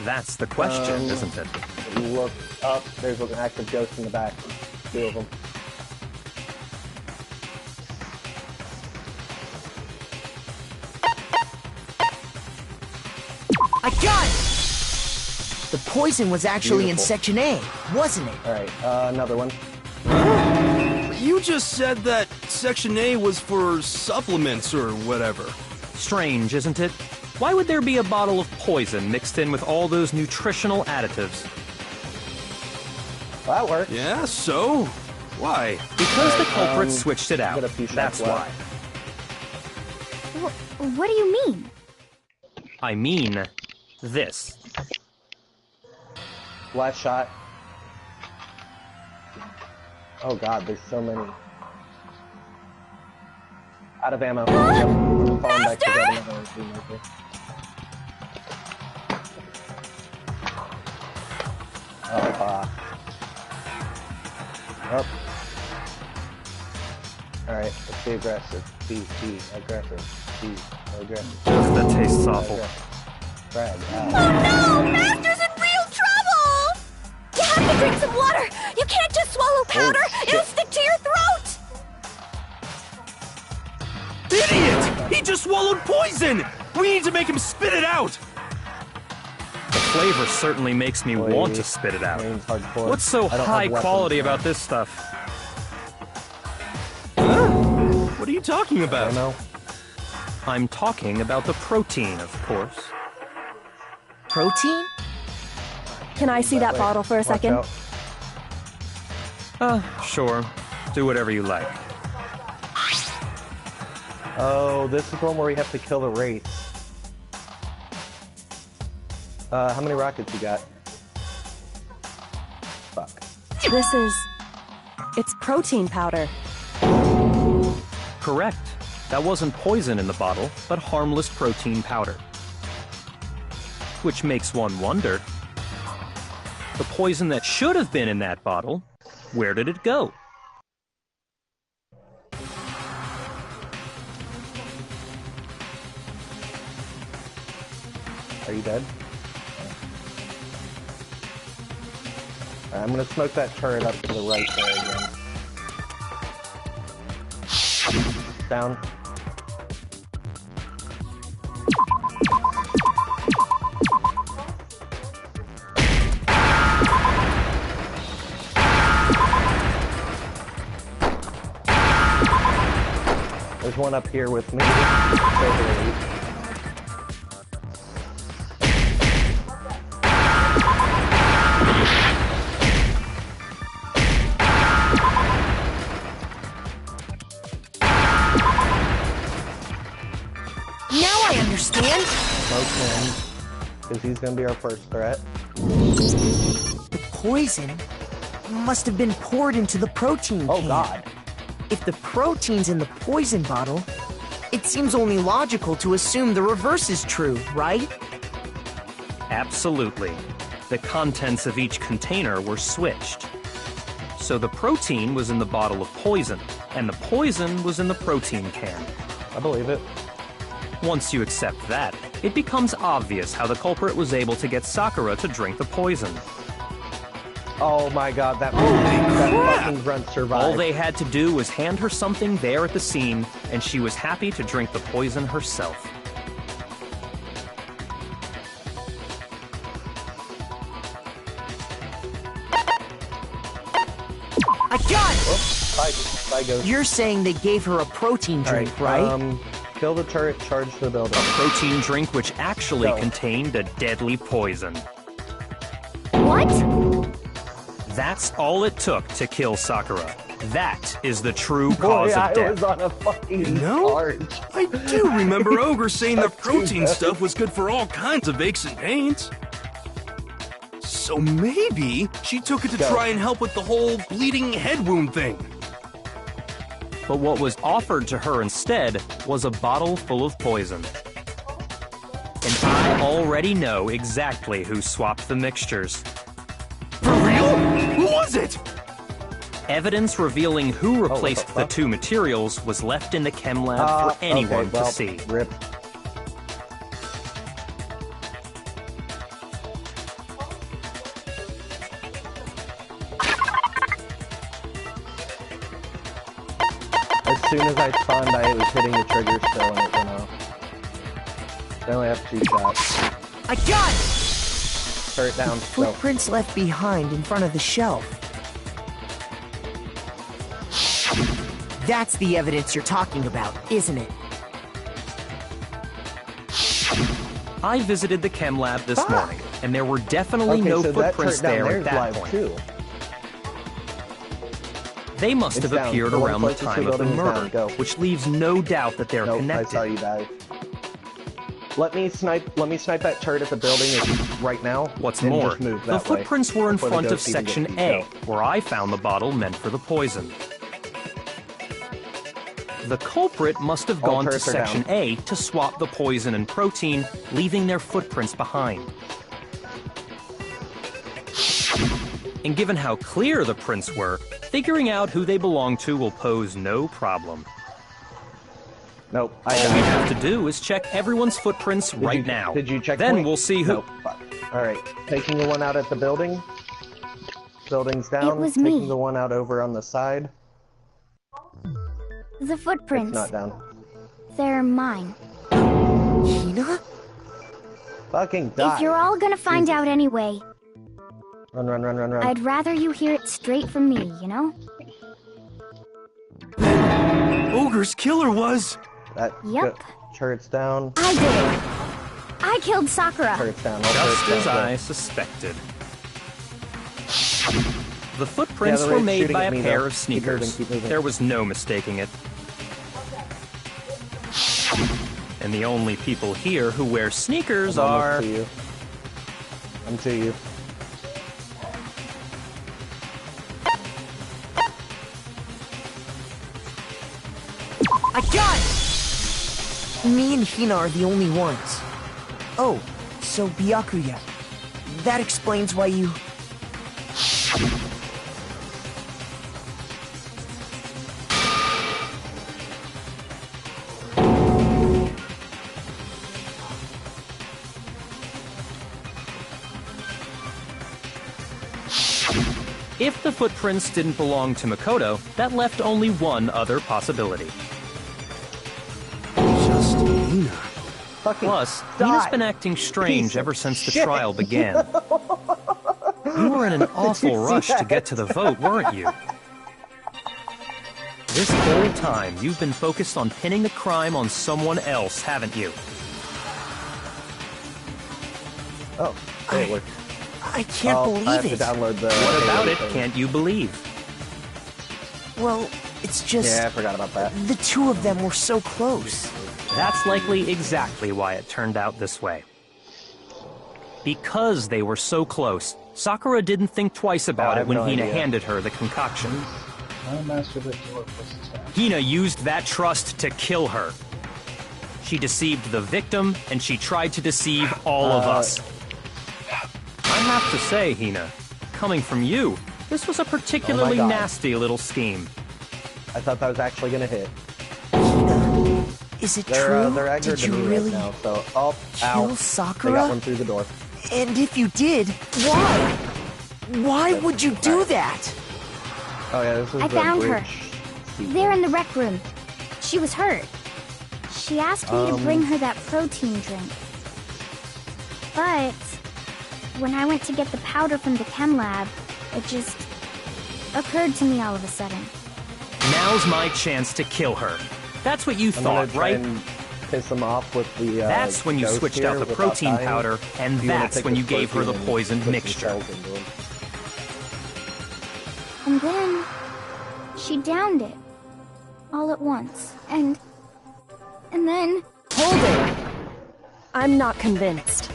that's the question, isn't it? Look up. There's an active ghost in the back. 2 of them. I got it! The poison was actually Beautiful. in Section A, wasn't it? All right, another one. You just said that Section A was for supplements or whatever. Strange, isn't it? Why would there be a bottle of poison mixed in with all those nutritional additives? Well, that worked. Yeah, so? Why? Because the Alright, culprit switched it out. got a few shots That's left. why. What do you mean? I mean, this. Last shot. Oh god, there's so many. Out of ammo. Yep. Falling back to that ammo. Up. Alright, let's be aggressive. Be aggressive. Be aggressive. That tastes awful. Frag. Oh no! Master's in real trouble! You have to drink some water! You can't just swallow powder! It'll stick to your throat! Idiot! He just swallowed poison! We need to make him spit it out! The flavor certainly makes me want to spit it out. Rain's hardcore. What's so I don't have high weapons, quality so- about this stuff? What are you talking I about? don't know. I'm talking about the protein, of course. Protein? Can I see that Wait, bottle for a watch second? out. Sure. Do whatever you like. Oh, this is one where we have to kill the wraith. How many rockets you got? Fuck. This is... It's protein powder. Correct. That wasn't poison in the bottle, but harmless protein powder. Which makes one wonder, the poison that should have been in that bottle, where did it go? Are you dead? Alright, I'm gonna smoke that turret up to the right there again. Down. There's one up here with me. Now I understand. Smoke him. because he's gonna be our first threat. The poison must have been poured into the protein can. Oh God. If the protein's in the poison bottle, it seems only logical to assume the reverse is true, right? Absolutely. The contents of each container were switched. So the protein was in the bottle of poison, and the poison was in the protein can. I believe it. Once you accept that, it becomes obvious how the culprit was able to get Sakura to drink the poison. Oh my God, that fucking grunt survived. All they had to do was hand her something there at the scene, and she was happy to drink the poison herself. I got it! Oops, bye, Ghost. You're saying they gave her a protein drink, right? Kill the turret, charge the building. A protein drink which actually contained a deadly poison. What? That's all it took to kill Sakura. That is the true cause of I death. was on a fucking No? charge. I do remember Ogre saying the protein stuff was good for all kinds of aches and pains. So maybe she took it to try and help with the whole bleeding head wound thing. But what was offered to her instead was a bottle full of poison. And I already know exactly who swapped the mixtures. For real? Who was it? Evidence revealing who replaced the two materials was left in the chem lab for anyone to see. Rip. As soon as I spawned, I was hitting the trigger still and it went off. I only have 2 shots. I got it! Turret down. Footprints left behind in front of the shelf. That's the evidence you're talking about, isn't it? I visited the chem lab this morning, and there were definitely no footprints there at that point. Too. They must have appeared around the time of the murder, which leaves no doubt that they're connected. I saw you die. Let me snipe that turret at the building right now. What's more, the footprints were in front of Section A, where I found the bottle meant for the poison. The culprit must have gone to Section A to swap the poison and protein, leaving their footprints behind. And given how clear the prints were, figuring out who they belong to will pose no problem. Nope. All we have to do is check everyone's footprints right now. Did you check? Then we'll see who. Nope. All right. Taking the one out at the building. Building's down. It was Taking me. the one out over on the side. The footprints. It's not down. They're mine. Hina? Fucking die. If you're all gonna find out anyway, Run, run, run, run, run. I'd rather you hear it straight from me, you know? Ogre's killer was... Yep. Turret's down. I did it. I killed Sakura. Turret's down. Just as I suspected. The footprints were made by a pair of sneakers. Keep moving. There was no mistaking it. And the only people here who wear sneakers are... I'm to you. I got it! Me and Hina are the only ones. Oh, so Byakuya. That explains why you... If the footprints didn't belong to Makoto, that left only one other possibility. Just Hina. Plus, Hina's been acting strange ever since the trial began. You were in an awful rush to get to the vote, weren't you? This whole time, you've been focused on pinning the crime on someone else, haven't you? Oh, it worked. I can't believe I have it. to download the... What about it can't you believe? Well, it's just... Yeah, I forgot about that. The two of them were so close. That's likely exactly why it turned out this way. Because they were so close, Sakura didn't think twice about it when Hina idea. handed her the concoction. Hina Hina used that trust to kill her. She deceived the victim, and she tried to deceive all of us. I have to say, Hina, coming from you, this was a particularly nasty little scheme. I thought that was actually gonna hit. Is it true? They're angry Did to you me really right now, so... Oh, kill ow. Sakura? They got one through the door. And if you did, why? Why would you do that? Oh yeah, this is I the found her. bridge There in the rec room. She was hurt. She asked me to bring her that protein drink. But when I went to get the powder from the chem lab, it just occurred to me all of a sudden. Now's my chance to kill her. That's what you I'm gonna thought, try right? and piss them off with the, That's when you ghost switched here out the without protein dying. powder, and You wanna that's take when the you gave her the protein and poisoned put some mixture. cells into them. And then she downed it all at once. And then Hold it! I'm not convinced.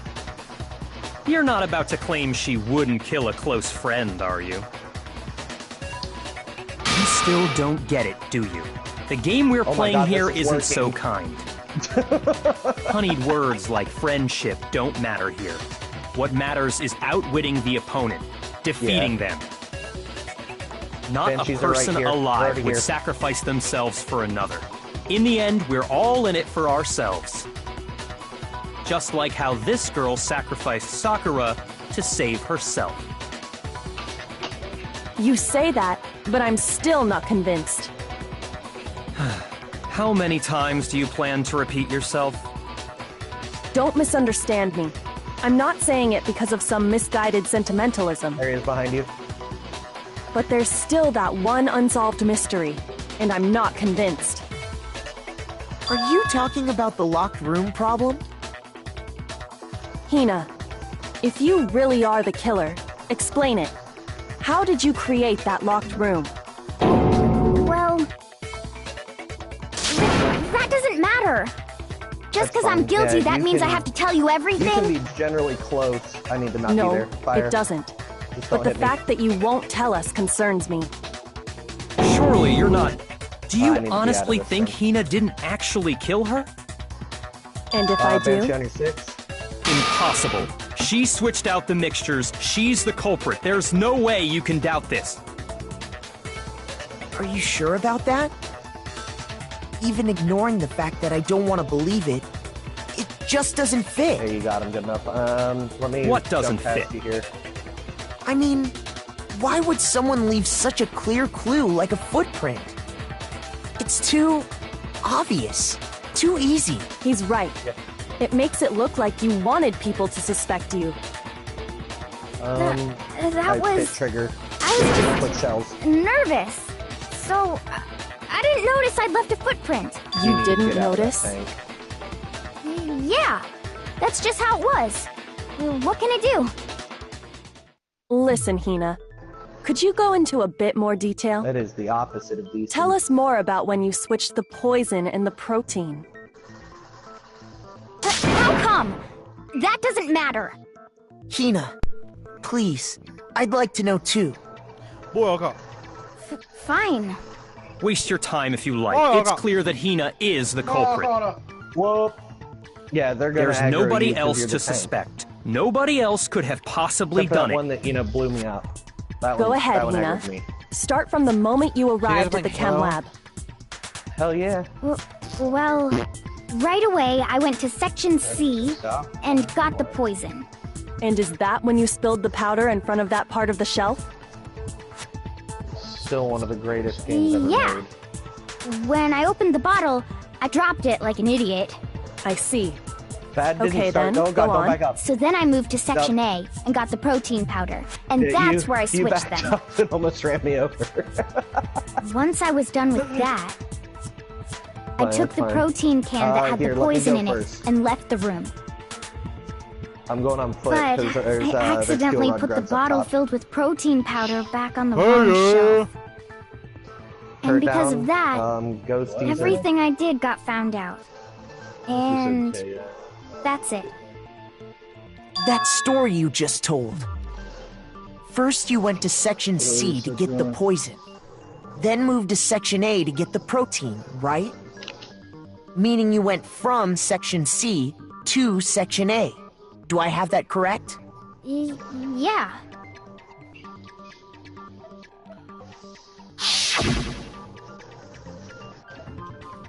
You're not about to claim she wouldn't kill a close friend, are you? You still don't get it, do you? The game we're playing God, here this is isn't so working. kind. Honeyed words like friendship don't matter here. What matters is outwitting the opponent, defeating them. Not Banshees a are right person here. alive Right would here. sacrifice themselves for another. In the end, we're all in it for ourselves. Just like how this girl sacrificed Sakura to save herself. You say that, but I'm still not convinced. How many times do you plan to repeat yourself? Don't misunderstand me. I'm not saying it because of some misguided sentimentalism, There he is behind you. but there's still that one unsolved mystery, and I'm not convinced. Are you talking about the locked room problem? Hina, if you really are the killer, explain it. How did you create that locked room? well, that doesn't matter. Just because I'm fine. guilty, Yeah, that you means I can- have to tell you You can everything? be generally close. I need to not No, be there. Fire. it doesn't. Just But don't the hit me. fact that you won't tell us concerns me. Surely you're not... Do I you need to be out of honestly this think thing. Hina didn't actually kill her? And if I Banshee do, on your 6. Impossible. She switched out the mixtures. She's the culprit. There's no way you can doubt this. Are you sure about that? Even ignoring the fact that I don't want to believe it, it just doesn't There fit. you got him. Good enough. Let me. What doesn't jump past fit? You here. I mean, why would someone leave such a clear clue like a footprint? It's too obvious, too easy. he's right. It makes it look like you wanted people to suspect you. I That hit was... trigger. I was just Quick cells. nervous. So, I didn't notice I'd left a footprint. You need to didn't get out of that notice? thing. Yeah, that's just how it was. What can I do? Listen, Hina. Could you go into a bit more detail? That is the opposite of decent. Tell us more about when you switched the poison and the protein. How come? That doesn't matter. Hina, please, I'd like to know too. 뭐야, 아까? Fine. Waste your time if you like. Oh, It's God. clear that Hina is the culprit. Whoa. Yeah, they're gonna. There's aggro you nobody 'cause else you're to the tank. suspect. Nobody else could have possibly Except for done that it. one that blew me out. That Go one, ahead, that one Hina. aggroed me. Start from the moment you arrived at the chem lab. Hell yeah. Well, right away I went to Section C and got the poison. And is that when you spilled the powder in front of that part of the shelf? Still one of the greatest games ever Yeah. made. When I opened the bottle, I dropped it like an idiot. I see. Bad didn't Okay, start. then, Oh go god, on. don't back up. So then I moved to Section A and got the protein powder. And Yeah, that's you- where I You switched backed them. up and almost ran me over. Once I was done with that, I Fine, took that's the fine. protein can that had Here, the let me poison go in it first. and left the room. I'm going on foot But because there's I accidentally there's put the grubs up bottle top. filled with protein powder back on the wrong shelf. And Her because down, of that, ghosties everything I did got found out. And that's it. That story you just told. First you went to Section C to get the poison. Then moved to Section A to get the protein, right? Meaning you went from Section C to Section A. Do I have that correct? Yeah.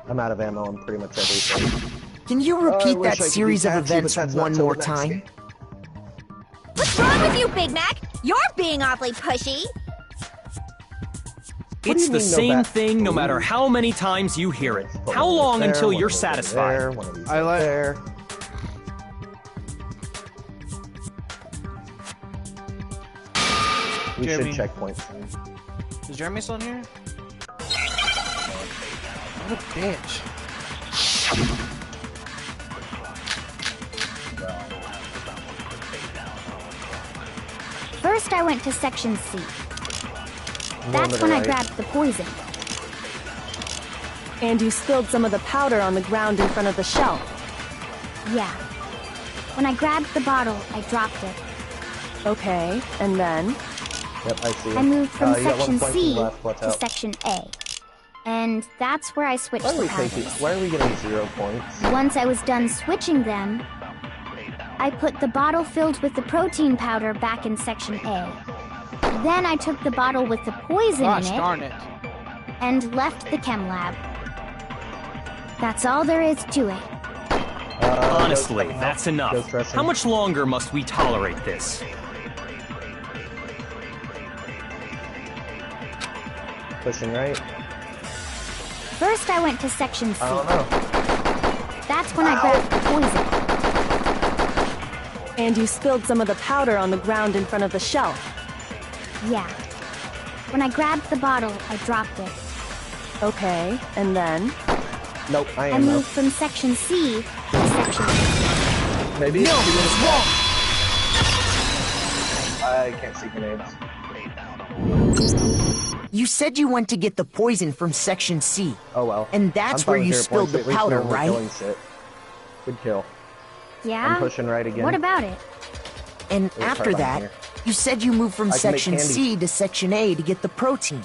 I'm out of ammo on pretty much everything. Can you repeat wish that I could series be of catchy, events but that's not one till more the next time? game. What's wrong with you, Big Mac? You're being awfully pushy. It's the same thing no matter how many times you hear it. How long until you're satisfied? I like. There. We Jeremy. should checkpoint soon. Is Jeremy still in here? What a bitch. First, I went to Section C. That's when I grabbed the poison. And you spilled some of the powder on the ground in front of the shelf. Yeah. When I grabbed the bottle, I dropped it. Okay, and then? Yep, I see. I moved from you got Section one point C left. Watch to out. Section A. And that's where I switched the powders. Why are we getting 0 points? Once I was done switching them, I put the bottle filled with the protein powder back in Section A. Then I took the bottle with the poison Gosh, in it, darn it. and left the chem lab. That's all there is to it. Honestly, that's enough. How much longer must we tolerate this? Pushing right. First, I went to Section C. I don't know. That's when I grabbed the poison. And you spilled some of the powder on the ground in front of the shelf. Yeah. When I grabbed the bottle, I dropped it. Okay, and then? Nope, I I am moved from Section C to Section A. Maybe. No, it's wrong! I can't see grenades. You said you went to get the poison from Section C. Oh well. And that's I'm fine where with you 0 spilled points, the at least powder, now we're right? killing shit. Good kill. Yeah? I'm pushing right again. What about it? And There's after carbine that, here. you said you moved from I can make Section candy. C to Section A to get the protein.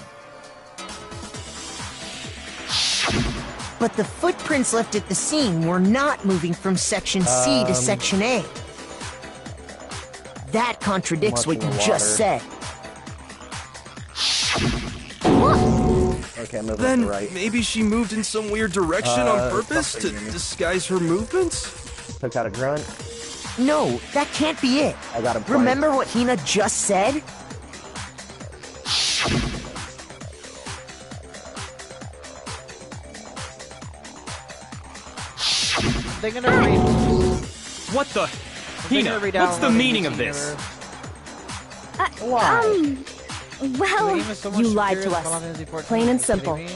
But the footprints left at the scene were not moving from Section C to Section A. That contradicts what you watching the just said. Okay, I'm moving Then to the right. maybe she moved in some weird direction on purpose to something in me. disguise her movements? Took out a grunt. No, that can't be it. I got him. Remember what Hina just said? They're gonna read. What the? They're Hina, gonna read what's out the on meaning of ABC this? Why? Well, The game is so much You lied superior to to us. Final Fantasy 14. Plain and Are you kidding simple. me?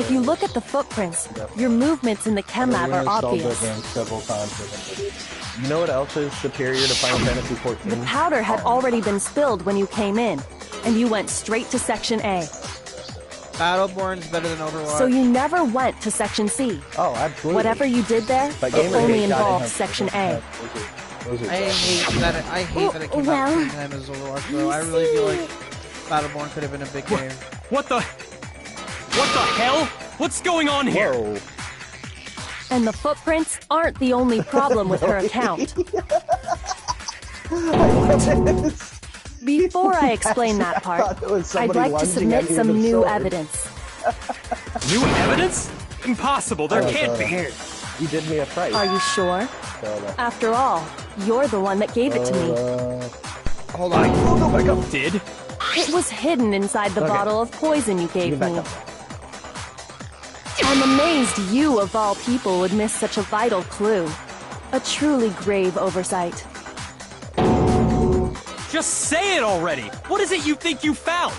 If you look at the footprints, your movements in the chem lab are obvious. Several times with it. You know what else is superior to Final Fantasy The 14? powder had already been spilled when you came in, and you went straight to Section A. Battleborn's better than Overwatch. So you never went to Section C. Oh, absolutely. Whatever you did there But Gamergate only got involved it. Section A. I hate that. I hate that it came out the same time as Overwatch, though. I really feel like Battleborn could have been a big game. What the hell? What's going on here? Whoa. And the footprints aren't the only problem with her account. Before I explain that part, I'd like to submit some new evidence. New evidence? Impossible. There can't be. Here, you did me a price. Are you sure? After all, you're the one that gave it to me. Hold on. Go back up. Did? It was hidden inside the Okay. bottle of poison you gave Get back me. up. I'm amazed you, of all people, would miss such a vital clue. A truly grave oversight. Just say it already. What is it you think you found?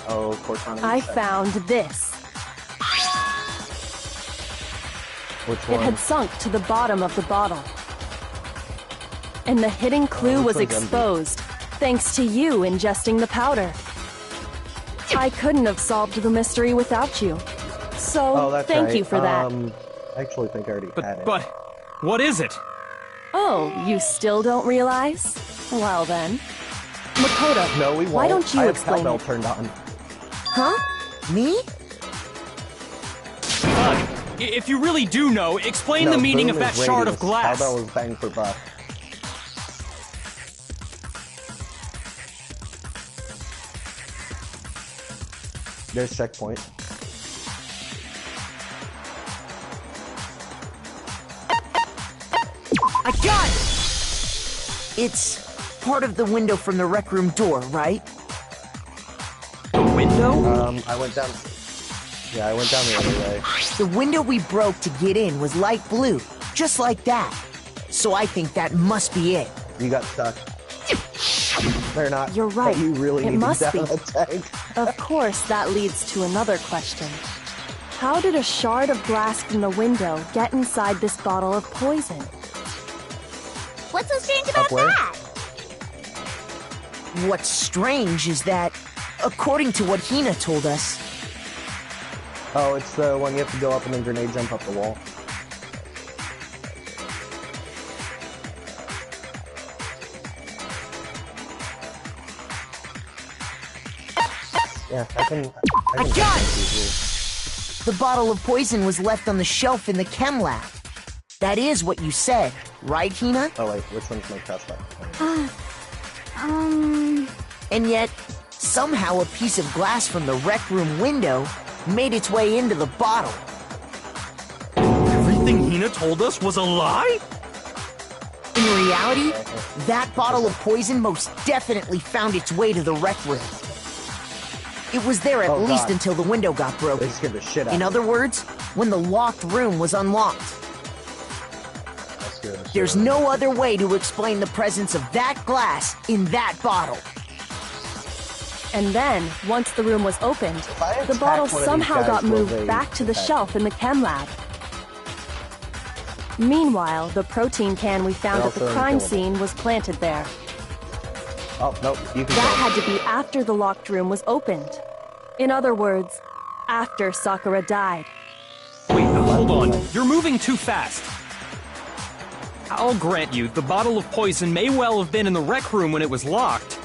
Oh, Cortana. I found this. Which It one? had sunk to the bottom of the bottle. And the hidden clue was which one's empty? exposed, thanks to you ingesting the powder. I couldn't have solved the mystery without you. So, Oh, that's thank right. you for that. I actually think I already had it. But, what is it? Oh, you still don't realize? Well then. Makoto, No, we won't. why don't you I have explain cowbell it? turned on. Huh? Me? If you really do know, explain the meaning of Boom that is shard of radius. glass. Cowbell is bang for buck. There's checkpoint. I got it! It's part of the window from the rec room door, right? The window? I went down. Yeah, I went down the other way. The window we broke to get in was light blue, just like that. So I think that must be it. You got stuck. They're not. You're right. But you really It need must to be. down a tank. Of course, that leads to another question. How did a shard of glass from the window get inside this bottle of poison? What's so strange about Up where? that? What's strange is that, according to what Hina told us, Oh, it's the one you have to go up and then grenade jump up the wall. Yeah, I can got it! The bottle of poison was left on the shelf in the chem lab. That is what you said, right, Hina? Oh wait, which one's my crossbow? And yet, somehow a piece of glass from the rec room window made its way into the bottle. Everything Hina told us was a lie? In reality, that bottle of poison most definitely found its way to the rec room. It was there at least God. until the window got broken. They scared the shit out In of me. other words, when the locked room was unlocked. That scared the shit There's out of me. no other way to explain the presence of that glass in that bottle. And then, once the room was opened, I the attack bottle one of these somehow guys, got will moved they back to the attack? shelf in the chem lab. Meanwhile, the protein can we found They're at the also crime unkillable. scene was planted there. Oh, nope, you can That go. had to be after the locked room was opened. In other words, after Sakura died. Wait, hold on. You're moving too fast. I'll grant you, the bottle of poison may well have been in the rec room when it was locked.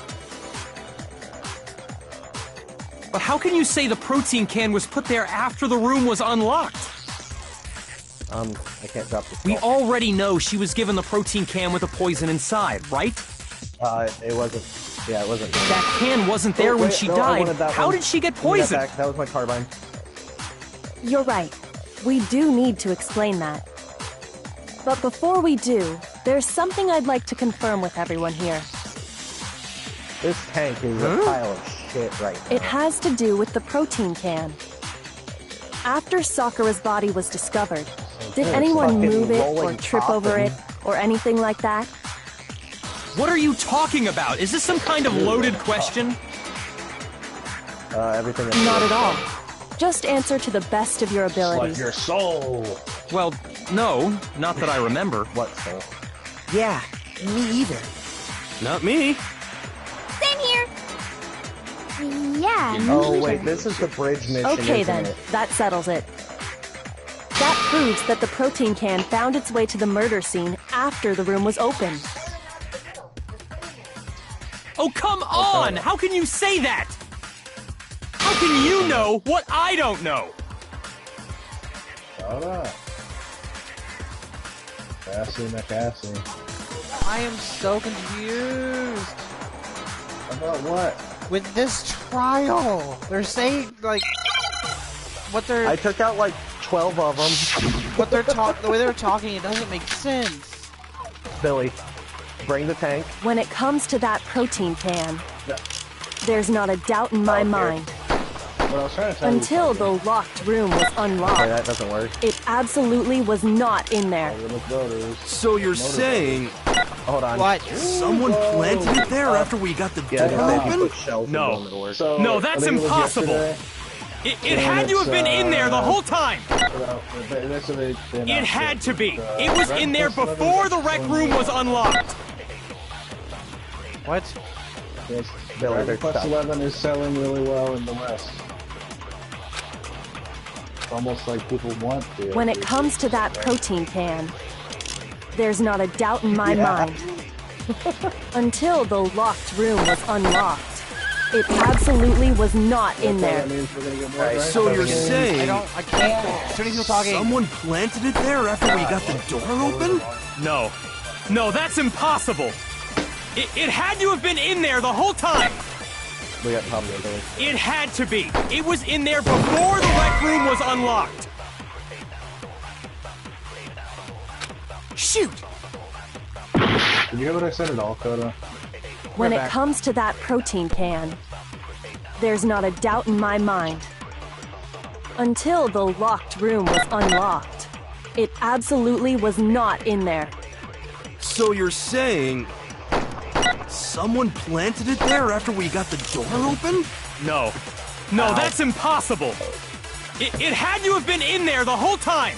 But how can you say the protein can was put there after the room was unlocked? I can't drop this. We already know she was given the protein can with the poison inside, right? It wasn't. Yeah, it wasn't. That can wasn't there when wait, she no, I died. wanted that How one. did she get Give me that poisoned? back. That was my carbine. You're right. We do need to explain that. But before we do, there's something I'd like to confirm with everyone here. This tank is a pile of shit right now. It has to do with the protein can. After Sakura's body was discovered, did It's anyone fucking move it or rolling trip over coffin. it or anything like that? What are you talking about? Is this some kind of loaded question? Everything. Not at all. Just answer to the best of your Like ability. your soul. Well, no, not that I remember. What soul? Yeah, me either. Not me. Same here. Yeah, me Oh either. wait, this is the bridge mission. Okay isn't then, it? that settles it. That proves that the protein can found its way to the murder scene after the room was opened. Oh, come on! How can you say that? How can you know what I don't know? Shut up. Cassie. I am so confused About what? with this trial. They're saying like what they're I took out like 12 of them. the way they're talking. It doesn't make sense. Billy, bring the tank. When it comes to that protein can, there's not a doubt in my here. mind. What I was trying to tell Until the locked room was Okay, unlocked, that doesn't work. it absolutely was not in there. So you're saying Hold on. What? someone planted it there after we got the Yeah, door they open? put shells in No. them to work. So, No, I that's think it was impossible. yesterday. It had to have been in there the whole time. It had to be. It was in there before the rec room was unlocked. What? Yes, Billy, Dragon they're Quest stuck. 11 is selling really well in the West. It's almost like people want the When it comes to that protein can, There's not a doubt in my mind. Until the locked room was unlocked. It absolutely was not in there. So you're saying I can't. Too many people talking. someone planted it there after we got the door open? No. No, that's impossible. It had to have been in there the whole time. We got problems there. It had to be. It was in there before the rec room was unlocked. Shoot! Did you hear what I said at all, Coda? When it comes to that protein can, there's not a doubt in my mind. Until the locked room was unlocked, it absolutely was not in there. So you're saying someone planted it there after we got the door open? No. No, that's impossible. It had to have been in there the whole time.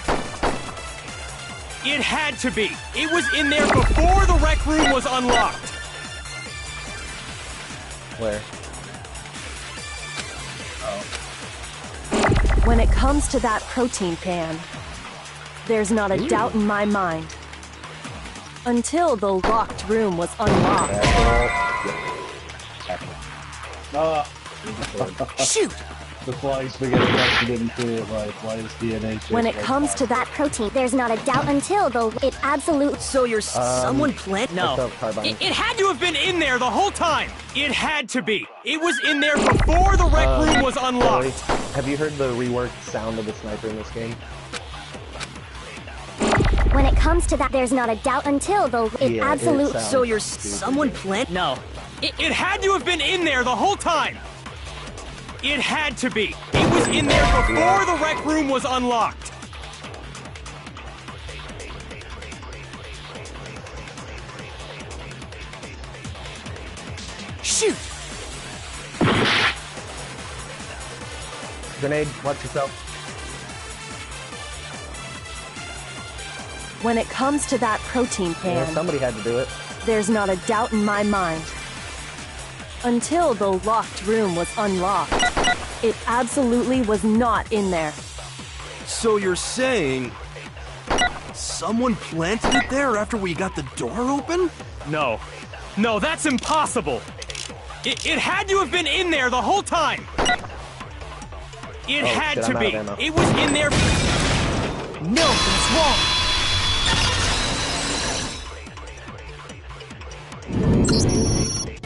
It had to be. It was in there before the rec room was unlocked. Where? When it comes to that protein can, there's not a doubt in my mind. Until the locked room was unlocked. Shoot! The flying spaghetti monster didn't create life. Why is DNA shaped When it like comes that? to that protein, there's not a doubt until it absolutely. So you're someone plant? No. What's up, Carbine? It had to have been in there the whole time. It had to be. It was in there before the rec room was unlocked. Joey, have you heard the reworked sound of the sniper in this game? When it comes to that, there's not a doubt until it Yeah, absolutely. it sounds So you're stupid. someone plant? No. It had to have been in there the whole time. It had to be. It was in there before the rec room was unlocked. Shoot! Grenade, watch yourself. When it comes to that protein Yeah, can, somebody had to do it. there's not a doubt in my mind. Until the locked room was unlocked, it absolutely was not in there. So you're saying someone planted it there after we got the door open? No. No, that's impossible. It had to have been in there the whole time. It had shit, to I'm out be. of ammo. It was in there. No, that's wrong!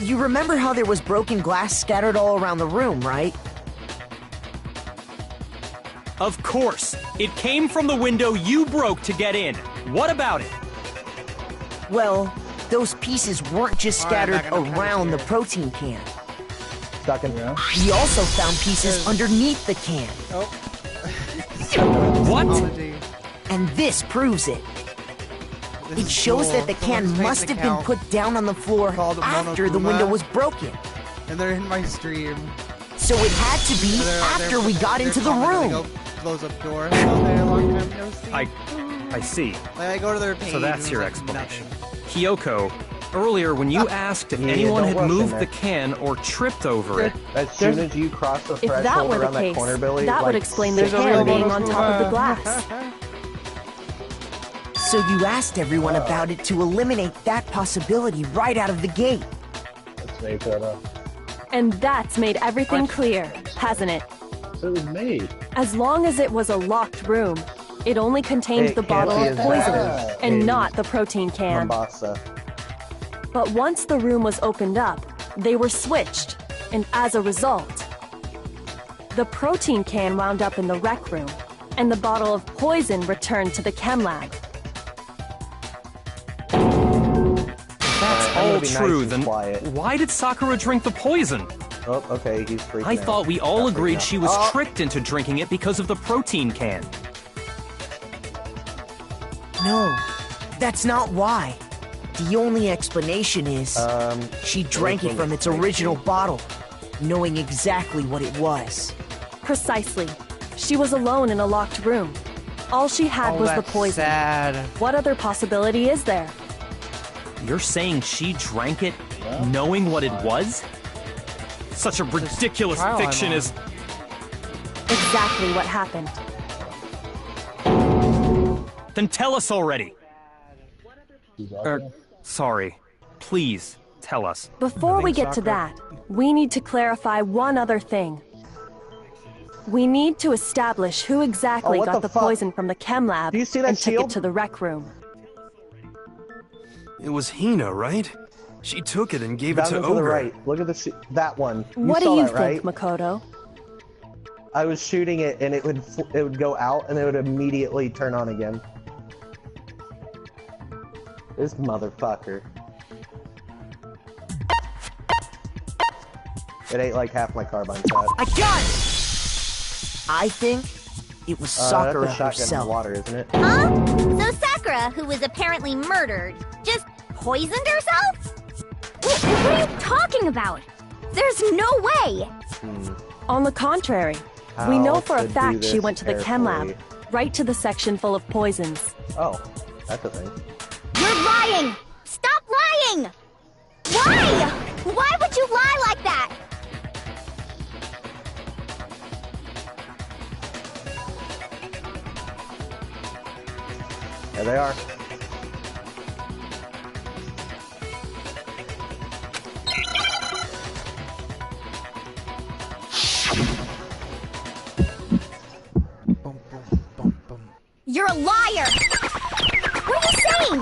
You remember how there was broken glass scattered all around the room, right? Of course. It came from the window you broke to get in. What about it? Well, those pieces weren't just All right, scattered back up, around the kinda protein can. Stuck in. We also found pieces underneath the can. What? Apology. And this proves it. This It is shows cool. that the can Someone's must making have been account, put down on the floor called after the Monokuma. window was broken. and they're in my stream. So it had to be after we got into the room. Close up door. All day, long time no see. I see. Like, I go to their page. So that's and your there's, like, explanation. Kyoko, earlier when you asked if Yeah, anyone don't had rush in moved there. the can or tripped over it, As soon as you cross the If threshold that were the around that case, corner, Billy, that would like, explain the There's a can real being on top of the Monokuma. glass. So you asked everyone about it to eliminate that possibility right out of the gate. Let's make that up. And that's made everything clear, hasn't it? So it was made. As long as it was a locked room, it only contained Hey, the bottle Cassie of is poison back. and Hey, not the protein can. Mombasa. But once the room was opened up, they were switched, and as a result, the protein can wound up in the rec room, and the bottle of poison returned to the chem lab. that's I'm gonna all be nice true, and then quiet. why did Sakura drink the poison? Oh, okay, he's freaking I out. thought we all Stop freaking agreed out. she was Oh, tricked into drinking it because of the protein can. No, that's not why. The only explanation is she drank it from its original bottle, knowing exactly what it was. Precisely. She was alone in a locked room. All she had Oh, was the that's poison. sad. What other possibility is there? You're saying she drank it knowing what it was? Such a ridiculous trial I'm fiction on. is... Exactly what happened. Then tell us already. Sorry. Please, tell us. Before we get to that, we need to clarify one other thing. We need to establish who exactly got the poison from the chem lab Do you see that and took shield? it to the rec room. It was Hina, right? She took it and gave it Down to and to the Ogre. right. Look at that one. What do saw you that, right? think, Makoto? I was shooting it and it would go out and it would immediately turn on again. This motherfucker. It ate like half my carbine shot. I got it! I think it was Sakura that's a shotgun herself. in water, isn't it? Huh? So Sakura, who was apparently murdered, just poisoned herself? What are you talking about? There's no way! On the contrary, we know for a to do fact she this went to the chem lab, carefully. right to the section full of poisons. Oh, that's a thing. You're lying! Stop lying! Why? Why would you lie like that? There they are. Boom, boom, boom, boom. You're a liar! What are you saying?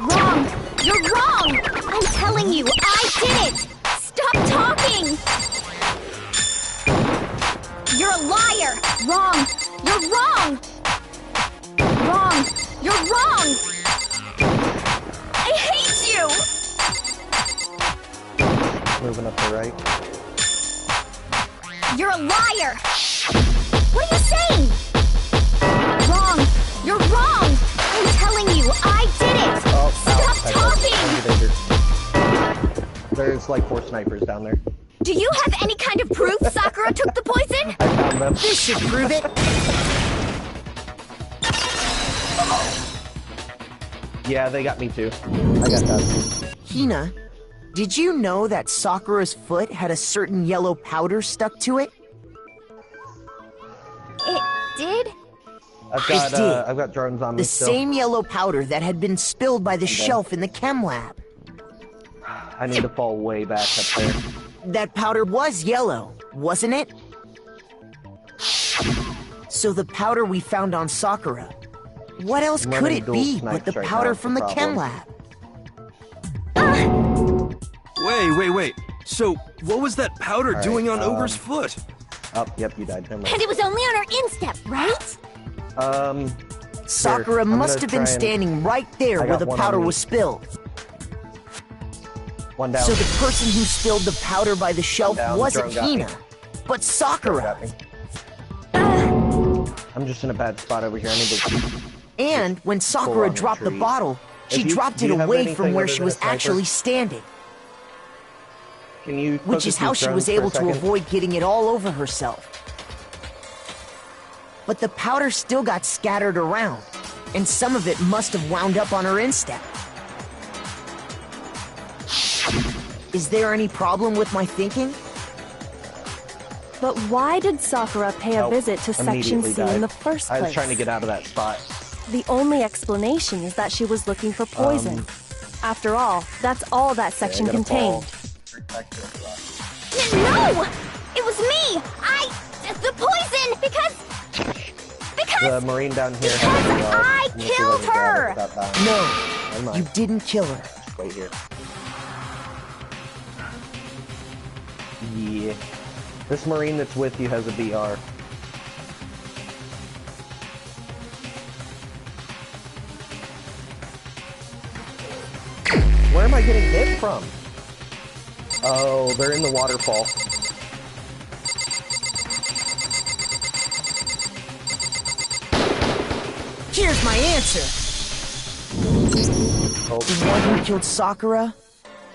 Wrong! You're wrong! I'm telling you, I did it! Stop talking! You're a liar! Wrong! You're wrong! Wrong! You're wrong! I hate you! Moving up the right. You're a liar! What are you saying? Wrong! You're wrong! I'm telling you, I did it! Oh, Stop talking! There's like 4 snipers down there. Do you have any kind of proof Sakura took the poison? I found them. This should prove it. Yeah, they got me too. I got that. Hina, did you know that Sakura's foot had a certain yellow powder stuck to it? It did? I've got drones on me The still. same yellow powder that had been spilled by the shelf in the chem lab. I need to fall way back up there. That powder was yellow, wasn't it? So the powder we found on Sakura, what else could running it dual be snipes but the right powder now is from the the chem problem. lab? Wait. So, what was that powder doing on Ogre's foot? Oh, yep, you died. And it was only on her instep, right? Sakura I'm must gonna have been try and- standing right there I where got the one on powder me. was spilled. One down. So the person who spilled the powder by the shelf Down, wasn't drone got me. Hina, but Sakura. Got me. I'm just in a bad spot over here. I need to... And when Sakura on the dropped the tree. bottle, she If you- dropped do it you have away anything from where other she than was a sniper? actually standing, Can you which is focus how these she drones was for a able to second? avoid getting it all over herself. But the powder still got scattered around, and some of it must have wound up on her instep. Is there any problem with my thinking? But why did Sakura pay a Oh, visit to Section immediately C in died. the first I place? was trying to get out of that spot. The only explanation is that she was looking for poison. After all, that's all that section I gotta contained. No! It was me! The poison! Because The Marine down here. I killed her! No, Never mind. you didn't kill her. Wait here. Yeah. This Marine that's with you has a BR. Where am I getting hit from? Oh, they're in the waterfall. Here's my answer. Oh, The one who killed Sakura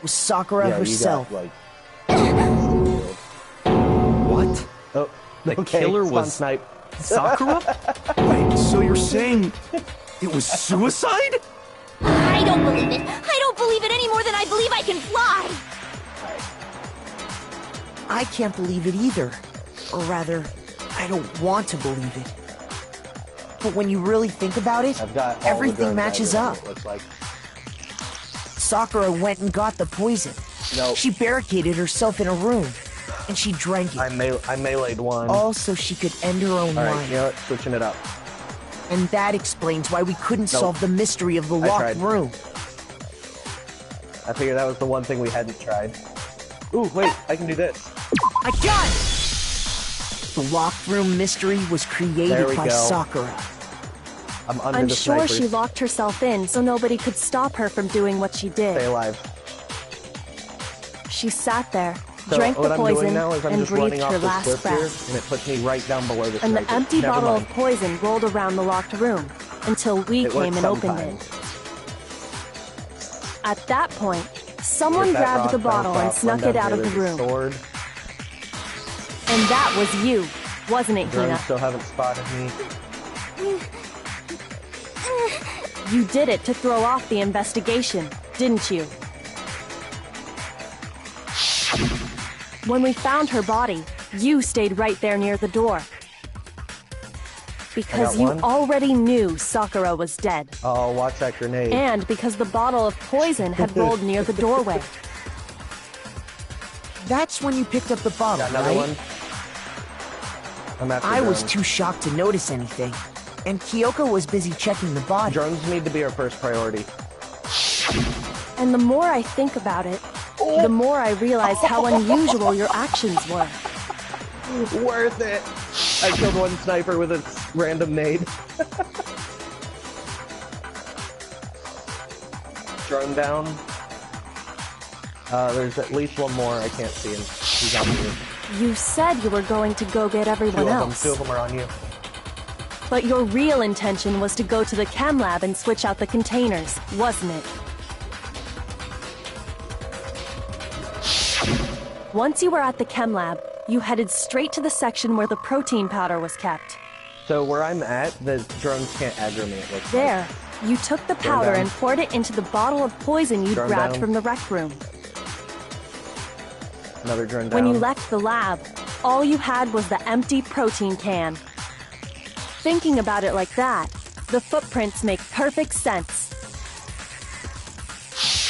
was Sakura yeah, herself. You got, like... What? Oh, The okay, killer stun was snipe. Sakura? Wait, so you're saying it was suicide? I don't believe it. I don't believe it any more than I believe I can fly. I can't believe it either. Or rather, I don't want to believe it. But when you really think about it, I've got all the everything drones matches out up. here, it looks like. Sakura went and got the poison. No. She barricaded herself in a room, and she drank it. I meleeed one. All so she could end her own Alright, life. you know what? Switching it up. And that explains why we couldn't Nope. solve the mystery of the I locked tried. room. I figured that was the one thing we hadn't tried. Ooh, wait, I can do this. I got it! The locked room mystery was There created we by go. Sakura. I'm under I'm the sure snipers. she locked herself in so nobody could stop her from doing what she Stay did. alive. She sat there, So drank what the I'm doing poison, now is I'm and just breathed running off her this last cliff here, breath. and it puts me right down below the And the sniper. empty Never bottle mind. of poison rolled around the locked room until we It came works and opened sometimes. it. At that point, someone Hit that grabbed rock, the bottle bounce and off, snuck run it down out of here, the there's a room. Sword. And that was you, wasn't it, Drones Hina? still haven't spotted me. You did it to throw off the investigation, didn't you? When we found her body, you stayed right there near the door. Because got you one. already knew Sakura was dead. Oh, watch that grenade. And because the bottle of poison had rolled near the doorway. That's when you picked up the bottle, Got another right? one. I'm after I was drones. too shocked to notice anything, and Kyoko was busy checking the body. Drones need to be our first priority. And the more I think about it, the more I realize how unusual your actions were. Worth it. I killed one sniper with a random nade. Drone down. There's at least one more. I can't see him. He's on you. You said you were going to go get everyone else. Two of them are on you. But your real intention was to go to the chem lab and switch out the containers, wasn't it? Once you were at the chem lab, you headed straight to the section where the protein powder was kept. So where I'm at, the drones can't aggro me. It looks There, you took the powder down. and poured it into the bottle of poison you'd Drone grabbed down. from the rec room. like. Another drone down. When you left the lab, all you had was the empty protein can. Thinking about it like that, the footprints make perfect sense.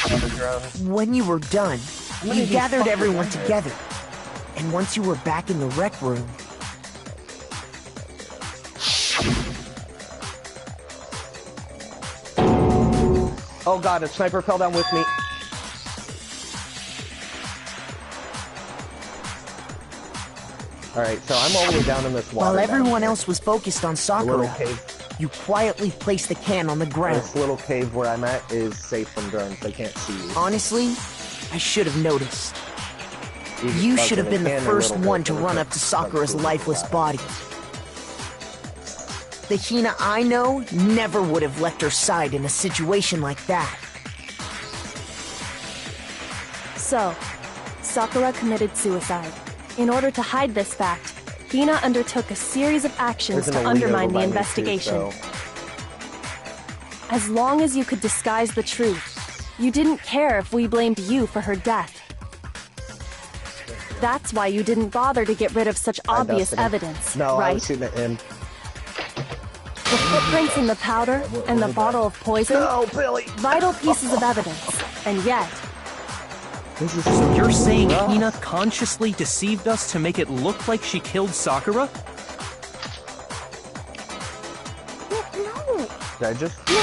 Another drone. When you were done, many you of these gathered fuckers everyone are there? together. And once you were back in the rec room, Oh god, a sniper fell down with me. Alright, so I'm all the way down in this water. while down everyone here. else was focused on The little Sakura, cave. you quietly placed the can on the ground. This little cave where I'm at is safe from drones. They can't see you. Honestly, I should have noticed. You Okay, should have they been the can a first little one bit, to but run they up to can't Sakura's see lifeless that. body. The Hina I know never would have left her side in a situation like that. So, Sakura committed suicide. In order to hide this fact, Hina undertook a series of actions There's to an elite undermine over the by me, too, investigation. so- As long as you could disguise the truth, you didn't care if we blamed you for her death. That's why you didn't bother to get rid of such I obvious dusted him. evidence, No, I right? was shooting at him. The footprints in the powder and the bottle of poison, No, Billy! vital pieces of evidence, and yet, This is So you're saying rough. Hina consciously deceived us to make it look like she killed Sakura? No. Did I just... No.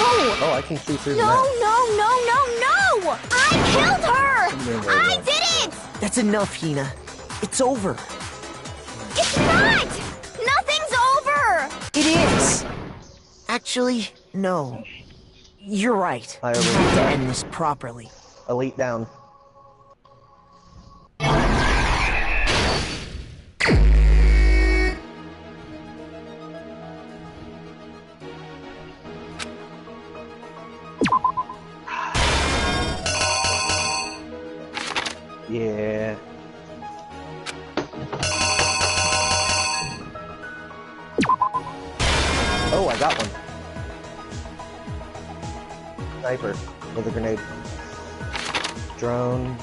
Oh, I can see through the No, map. no. I killed her. I did it. That's enough, Hina. It's over. It's not. Nothing's over. It is! Actually, no. You're right. I We overlooked have to that. end this properly. Elite down. Yeah. Oh, I got one. Sniper with a grenade. Drone.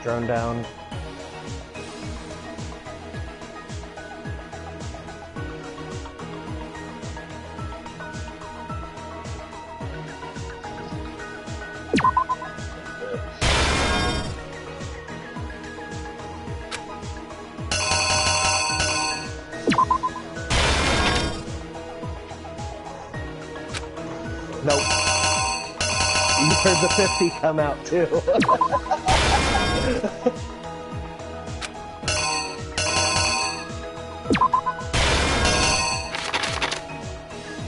Drone down. You heard the 50 come out too.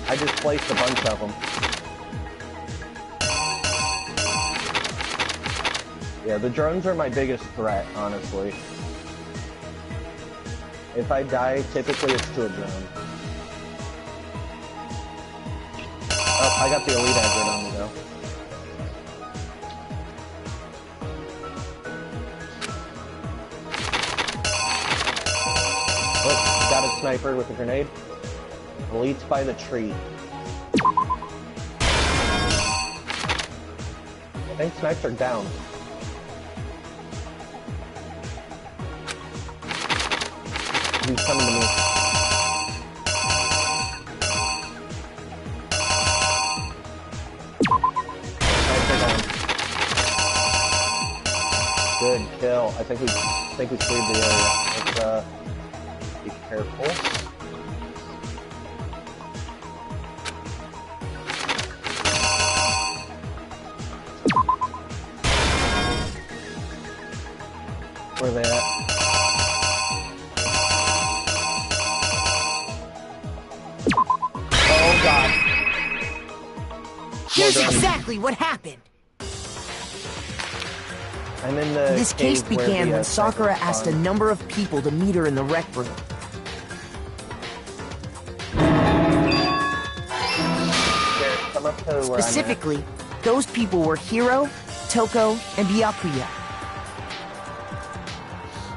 I just placed a bunch of them. Yeah, the drones are my biggest threat, honestly. If I die, typically it's to a drone. Oh, I got the elite exit on me though. Oh, got a sniper with a grenade. Elite's by the tree. I think snipes are down. He's coming to me. Good kill. I think we cleared the area. Let's be careful. Where are they at? Oh god. Here's exactly what happened. I'm in the This case cave where began the, when Sakura asked a number of people to meet her in the rec room. Here, come up to where I'm at. Specifically, those people were Hiro, Toko, and Byakuya.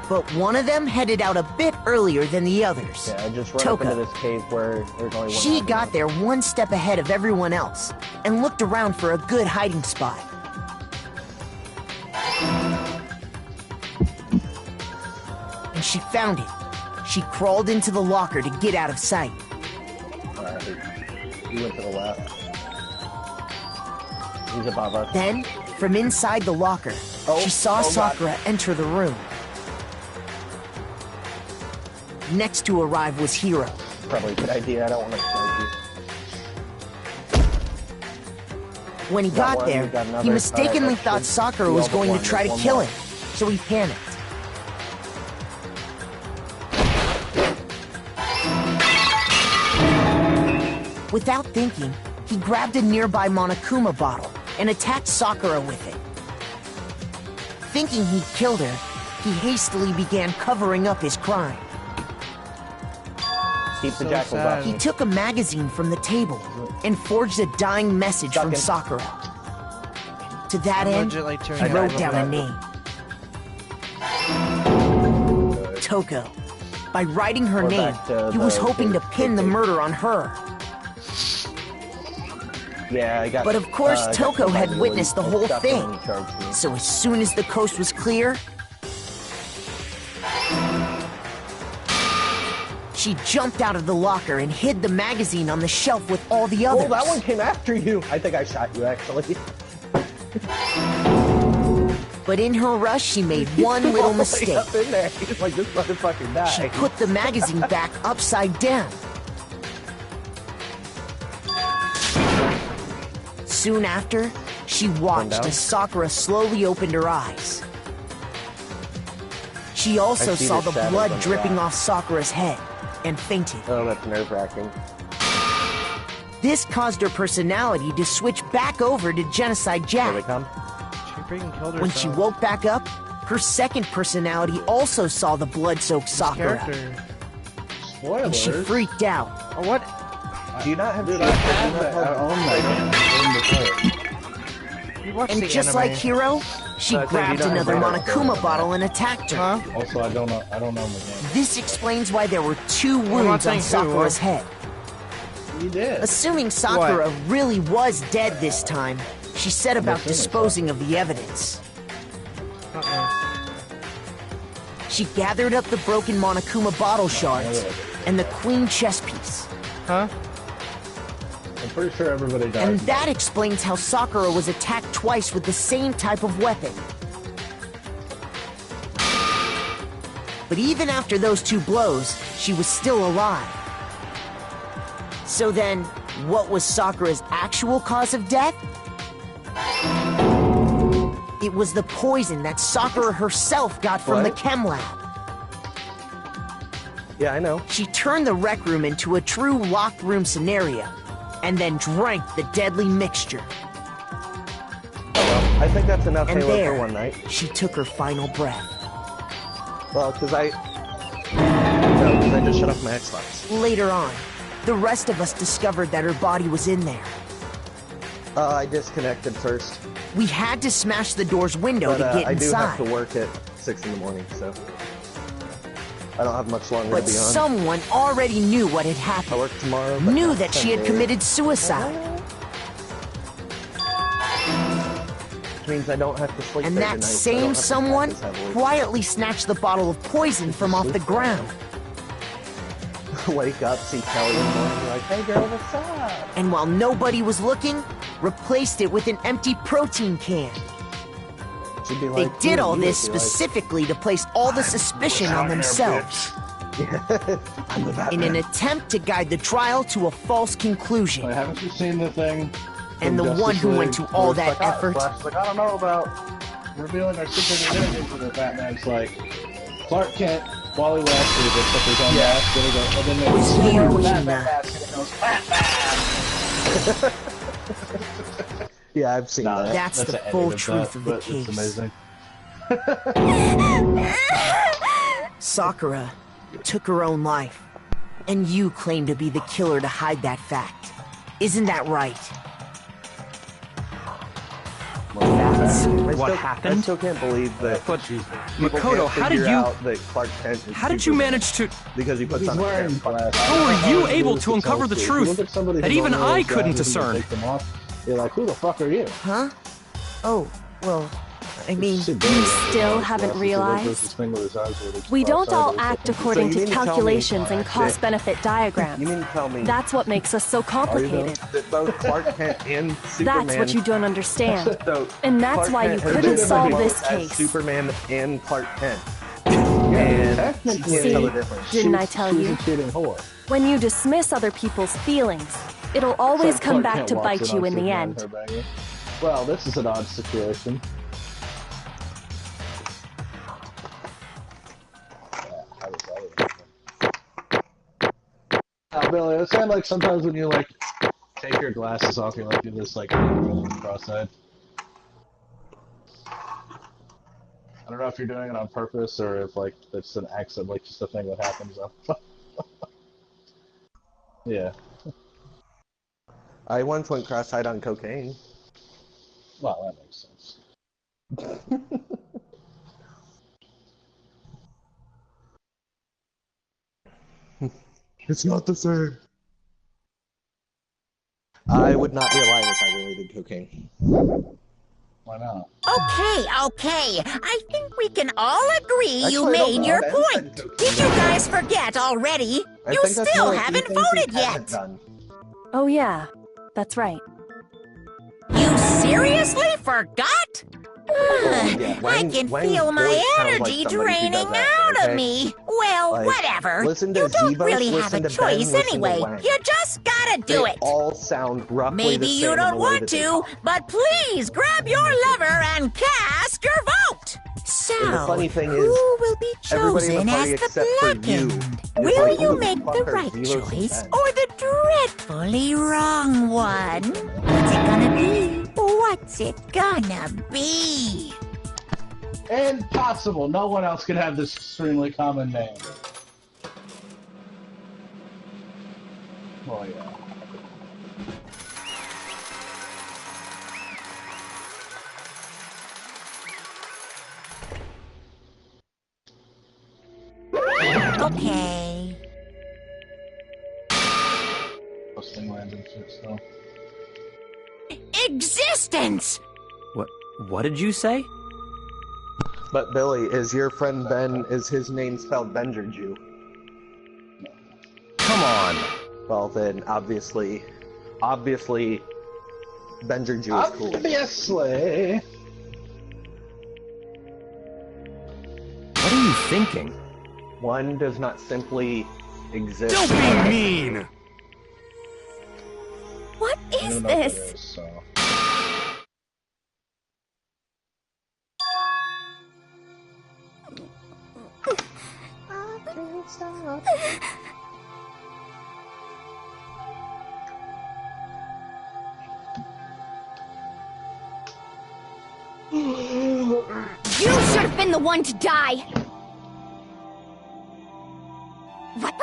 But one of them headed out a bit earlier than the others. Yeah, I just run Toko. up into this cave where there's only one. She got there one step ahead of everyone else and looked around for a good hiding spot. And she found it. She crawled into the locker to get out of sight. Alright, he went to the left. He's above us. Then, from inside the locker, she saw Sakura enter the room. Next to arrive was Hiro. Probably a good idea. I don't want to smoke you. When he got there, he mistakenly thought Sakura was going to try to kill him, so he panicked. Without thinking, he grabbed a nearby Monokuma bottle and attacked Sakura with it. Thinking he'd killed her, he hastily began covering up his crime. Keep the jackals off. He took a magazine from the table and forged a dying message from Sakura. To that end, he wrote down a name. Toko. By writing her name, he was hoping to pin the murder on her. Yeah, I got. But of course, Toko had somebody witnessed the whole stopped thing. when he charged me. So as soon as the coast was clear, she jumped out of the locker and hid the magazine on the shelf with all the others. Oh, that one came after you. I think I shot you, actually. But in her rush, she made one little mistake. Up in there. He's like, this motherfucker died. She put the magazine back upside down. Soon after, she watched as Sakura slowly opened her eyes. She also saw the blood dripping off Sakura's head and fainted. Oh, that's nerve-wracking. This caused her personality to switch back over to Genocide Jack. Here they come. She freaking killed herself. When she woke back up, her second personality also saw the blood-soaked Sakura. Spoilers. And she freaked out. Oh, what? Do you not have Dude, I have that. I own that. You watched And the just anime. like Hiro, she I think grabbed you don't another have that. Monokuma bottle and attacked her. Huh? Also, I don't know the game. This explains why there were 2 not wounds on saying who, Sakura's head. You did. Assuming Sakura really was dead this time, she set about assuming so. disposing of the evidence. She gathered up the broken Monokuma bottle shards and the queen chess piece. Huh? I'm pretty sure everybody died. And that explains how Sakura was attacked twice with the same type of weapon. But even after those 2 blows, she was still alive. So then, what was Sakura's actual cause of death? It was the poison that Sakura herself got from the chem lab. Yeah, I know. She turned the rec room into a true locked room scenario, and then drank the deadly mixture. Well, I think that's enough And Halo there, for one night. she took her final breath. Well, because I just shut off my Xbox. Later on, the rest of us discovered that her body was in there. I disconnected first. We had to smash the door's window to get I do inside. have to work at 6 in the morning, so I don't have much longer But to be on. someone already knew what had happened. I work tomorrow. But Knew not that she had Sunday. committed suicide. Which means I don't have to sleep And there that tonight, so I don't same have to someone practice heavily. quietly snatched the bottle of poison from off the ground. Wake up, see Kelly in the morning, like, hey girl, what's up? And while nobody was looking, replaced it with an empty protein can. She'd be They like, did "Who all are you?" this She'd be like, specifically to place all the suspicion on themselves, I'm the in an Batman. attempt to guide the trial to a false conclusion. Wait, haven't you seen the thing? And from the Justice one who went League to all where it's that like, effort. Flash's like, I don't know about revealing our secret identity to the Batman's like Clark Kent, Wally West, who just took his own mask, and then they Was wear the huge, Batman man. mask, and it goes, Batman! Yeah, I've seen that. That's the an full edit truth of the but case. It's amazing. Sakura took her own life, and you claim to be the killer to hide that fact. Isn't that right? That's I what still- I happened? still can't believe that. But, people Makoto, can't how did figure you... out that Clark Kent is How did you Superman manage to... because he puts He's on a wearing haircut. glasses. How were you able to Look at uncover the somebody- truth look at somebody that who even don't know I his couldn't glasses and discern? take them off. You're like, who the fuck are you? Huh? Oh, well, I mean, You still haven't realized? We don't all act according you to mean to tell me calculations and cost-benefit You diagrams. mean to tell me That's what makes us so complicated. that both Clark Kent and Superman... That's what you don't understand. So, And that's Clark why Kent you has couldn't been solve both this as case. Superman and Clark Kent. And you can't See, tell the difference. didn't I tell you? Cheating whore. When you dismiss other people's feelings, it'll always Clark come back Kent to walks bite in you on in the Superman, end. her banging. Well, this is an odd situation. Billy, it sounds like sometimes when you like take your glasses off, you like do this like cross-eyed. I don't know if you're doing it on purpose or if like it's an accident, like just a thing that happens. Yeah. I once went cross-eyed on cocaine. Well, that makes sense. It's not the same. I would not be alive if I really did cocaine. Why not? Okay. I think we can all agree you Actually, I don't made know. your Ben point. said cocaine. Did you guys forget already? I You think that's still one of the haven't few things voted he hasn't yet. done. Oh yeah, that's right. You seriously forgot? yeah. I Wang- can Wang's feel my voice sounds like energy somebody who draining does that, out okay? of me. Well, Like, whatever. listen to You don't Zevos, really have listen a to Ben, choice listen to anyway. Wang. You just gotta do They it. all sound roughly Maybe the same you in don't the way want that they to, talk. but please grab your lever and cast your vote. So, And the funny thing who is, will be everybody in chosen the as party the except for you blackened? is Will like, you who the make fuck the are right Zevos and choice Ben? or the dreadfully wrong one? What's it gonna be? What's it gonna be? Impossible! No one else can have this extremely common name. Oh yeah. Okay. Posting random shit still. Existence! What did you say? But Billy, is your friend Ben, is his name spelled Benjerju? Come on. Well then, obviously, Benjerju is cool. Obviously. What are you thinking? One does not simply exist. Don't be mean! What I is don't know what this? that is, so. won't stop. You should have been the one to die! What?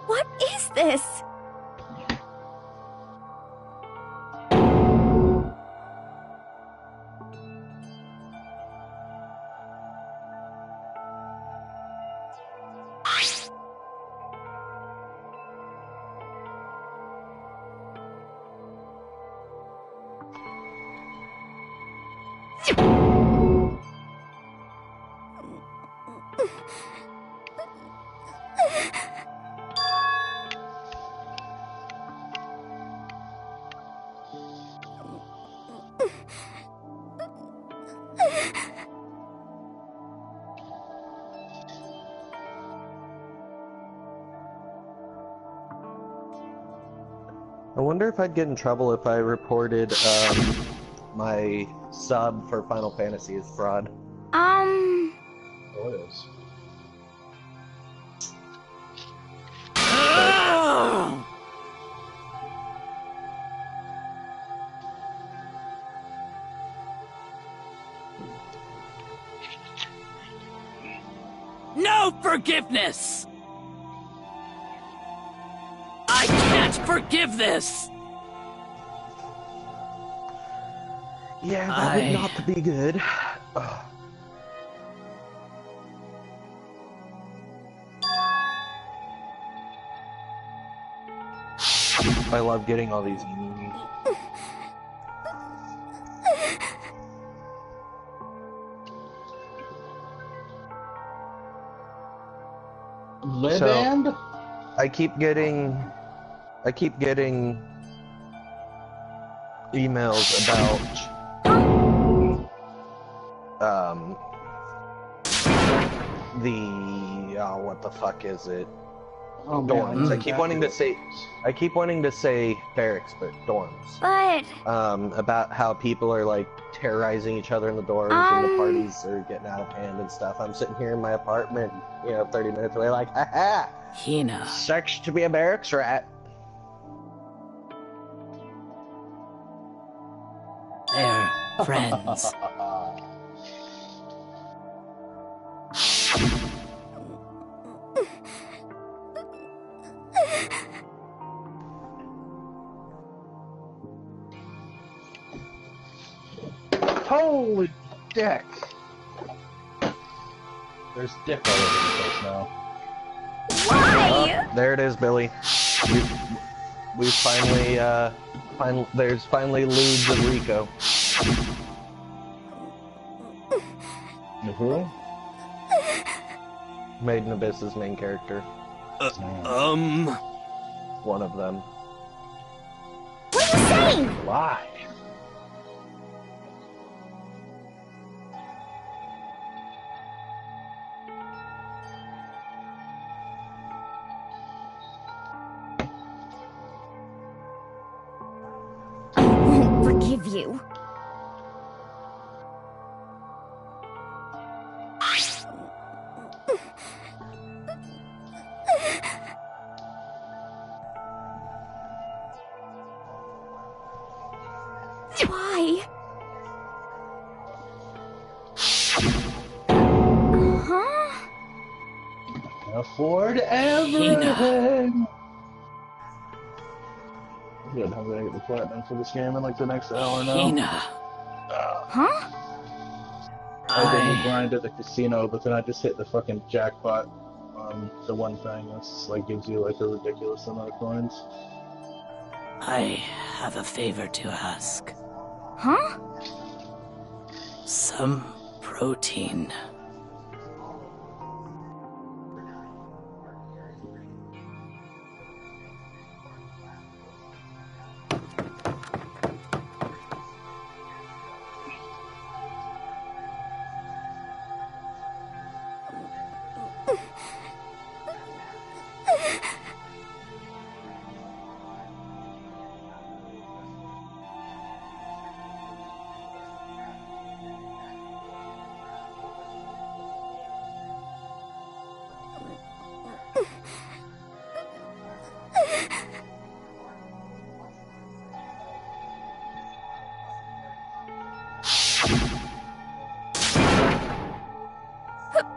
What is this? I wonder if I'd get in trouble if I reported my sub for Final Fantasy as fraud. Oh, it is. No forgiveness! I can't forgive this! Yeah, that would not be good. Ugh. I love getting all these emails. Band? I keep getting emails about what the fuck is it? Oh, Dorms. Man, I keep wanting to say barracks, but dorms. But About how people are like terrorizing each other in the dorms and the parties are getting out of hand and stuff. I'm sitting here in my apartment, 30 minutes away, like, ha Hina. Sex to be a barracks rat. They're friends. Holy dick! There's dick all over the place now. why? There it is, Billy. We finally, there's finally lewds of Rico. Who? Made in Abyss's main character. One of them. What are you saying? Why? I won't forgive you. Why? Huh? Afford everything! Good, I'm gonna get the platinum for this game in like the next hour now. Hina. Huh? I didn't grind at the casino, but then I just hit the fucking jackpot on the one thing that's like gives you like a ridiculous amount of coins. I have a favor to ask. Huh? Some protein.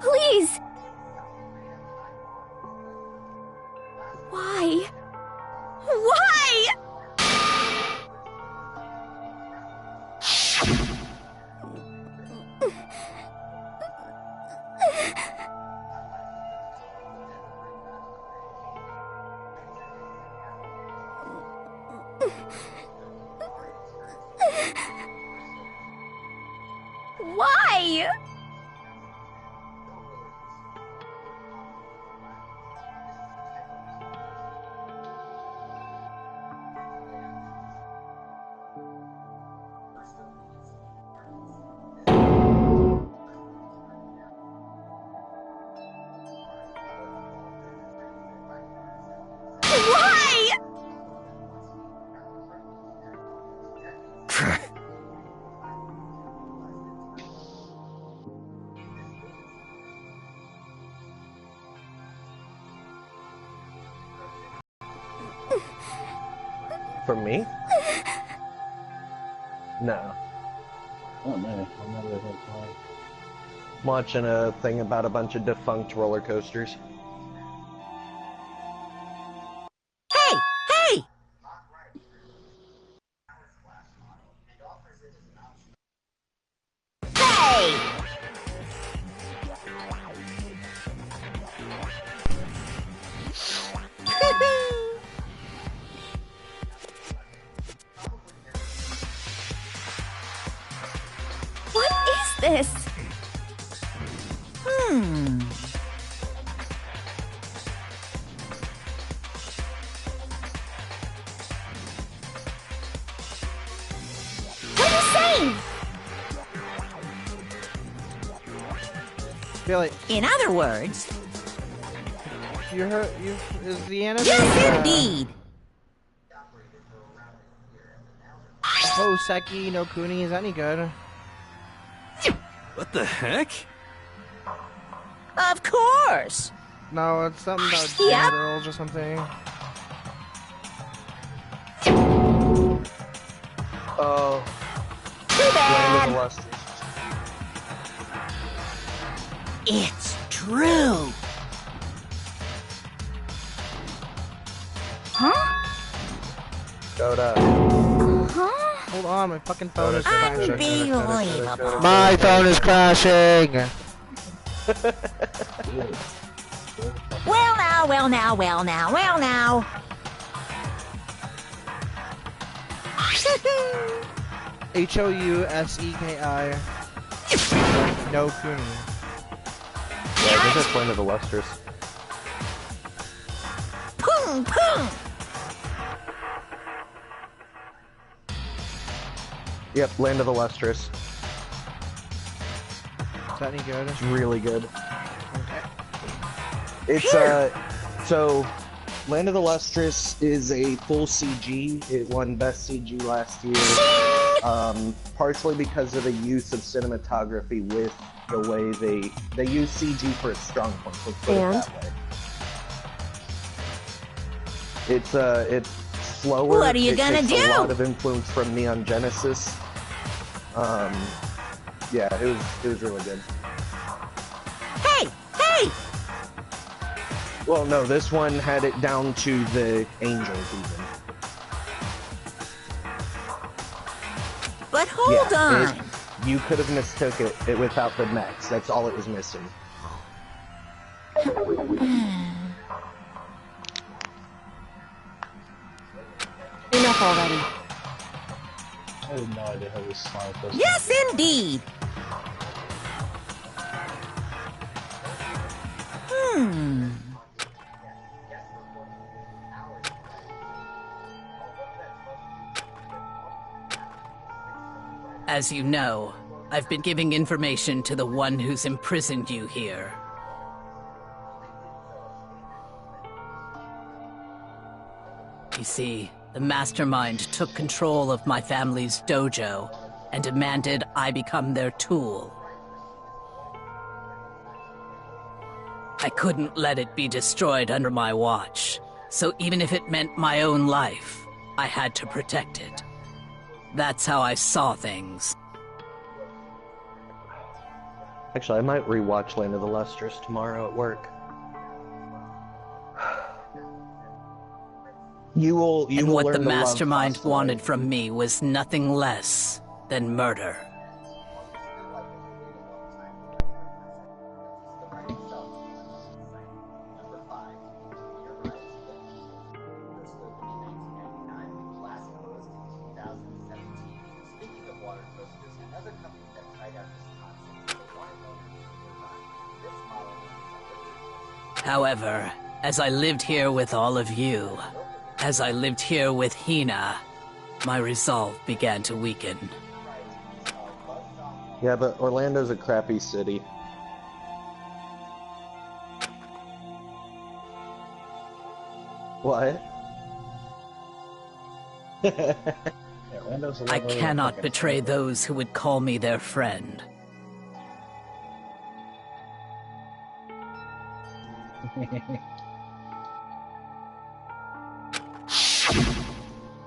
Please! Why? Why? Why? Why? For me? No. Oh man, I'm not really fine. I'm watching a thing about a bunch of defunct roller coasters. Hey! Hey! Hey! What is this? What are you saying? Billy, In other words, you heard? Is the anime? yes, indeed. Hoseki no Kuni, is that any good? What the heck? Of course. No, it's something about Yep. girls or something. Oh, Too Land of the bad. Lustrous. It's true. Huh? Coda. Huh? Hold on, my fucking phone is crashing. Unbelievable. My phone is crashing. Well now, well now, well now, well now. Houseki. No Kuni. Yeah, I think that's Land of the Lustrous. Boom, boom. Yep, Land of the Lustrous. Is that any good? It's really good. Okay. It's so Land of the Lustrous is a full CG. It won Best CG last year. Partially because of the use of cinematography with the way they use CG for its strong points. Let's put it that way. It's slower. What are you gonna takes do? A lot of influence from Neon Genesis. Yeah, it was really good. Hey, hey. Well, no, this one had it down to the angels even. But hold on. You could have mistook it without the mechs. That's all it was missing. Enough already. I had no idea how this slime was. Yes, indeed. As you know, I've been giving information to the one who's imprisoned you here. You see, the mastermind took control of my family's dojo and demanded I become their tool. I couldn't let it be destroyed under my watch, so even if it meant my own life, I had to protect it. That's how I saw things. Actually, I might rewatch Land of the Lustrous tomorrow at work. You will what learn the to love mastermind Castaway. wanted from me was nothing less than murder. However, as I lived here with all of you, as I lived here with Hina, my resolve began to weaken. Yeah, but Orlando's a crappy city. What? Yeah, Orlando's a I lovely cannot fucking betray city. those who would call me their friend.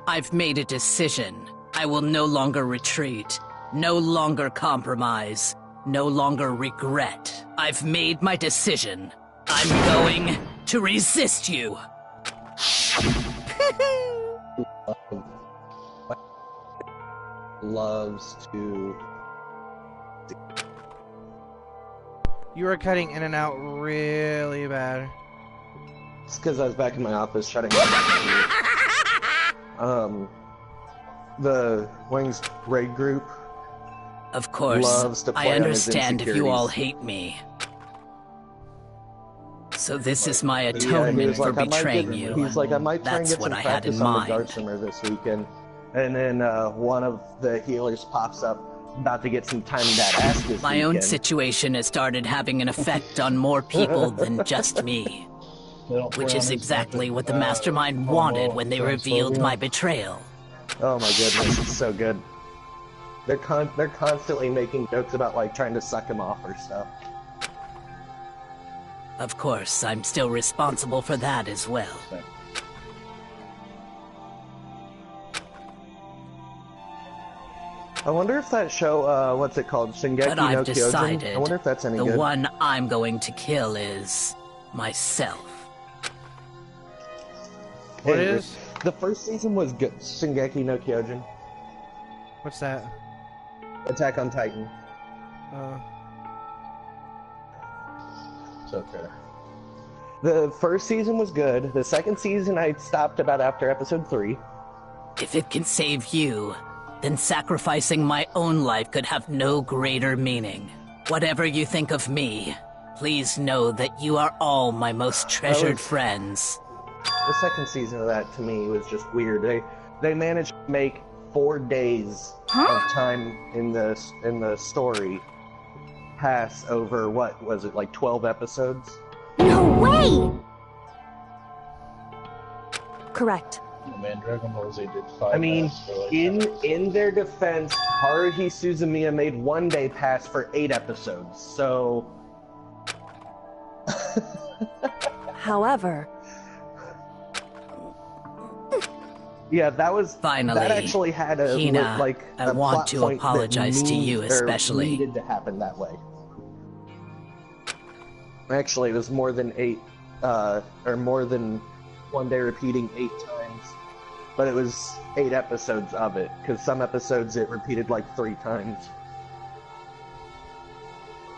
I've made a decision. I will no longer retreat, no longer compromise, no longer regret. I've made my decision. I'm going to resist you. Loves to... You were cutting in and out really bad. It's because I was back in my office shutting the Wings raid group Of course, loves to play I on his understand if you all insecurities. hate me. So this is my Yeah, he atonement was for like, I might betraying get, you. he's like, I might try and That's get what some I had in practice on the mind. Dark Simmer this weekend. And then one of the healers pops up, about to get some time in that ass this My weekend. own situation has started having an effect on more people than just me. They don't Which play is on his exactly fucking, what the Mastermind wanted when they revealed transphobia. my betrayal. Oh my goodness, it's so good. They're constantly making jokes about like trying to suck him off or stuff. Of course, I'm still responsible for that as well. I wonder if that show, what's it called, Shingeki But no I've Kyojin? decided I wonder if that's any the good. one I'm going to kill is myself. What Hey, is? The first season was good. Shingeki no Kyojin. What's that? Attack on Titan. It's okay. The first season was good. The second season I stopped about after episode 3. If it can save you, then sacrificing my own life could have no greater meaning. Whatever you think of me, please know that you are all my most treasured friends. The second season of that to me was just weird. They managed to make 4 days of time in the story pass over, what was it, like 12 episodes? No way! Correct. Oh, man, Dragon Ball Z did 5 I mean, minutes for, like, in their defense, Haruhi Suzumiya made 1 day pass for 8 episodes, so... However, Yeah, that was Finally, that actually had a Hina, like I a want plot to point that apologize to you needs- or especially. needed to happen that way. Actually, it was more than 8, or more than 1 day repeating 8 times, but it was 8 episodes of it because some episodes it repeated like 3 times.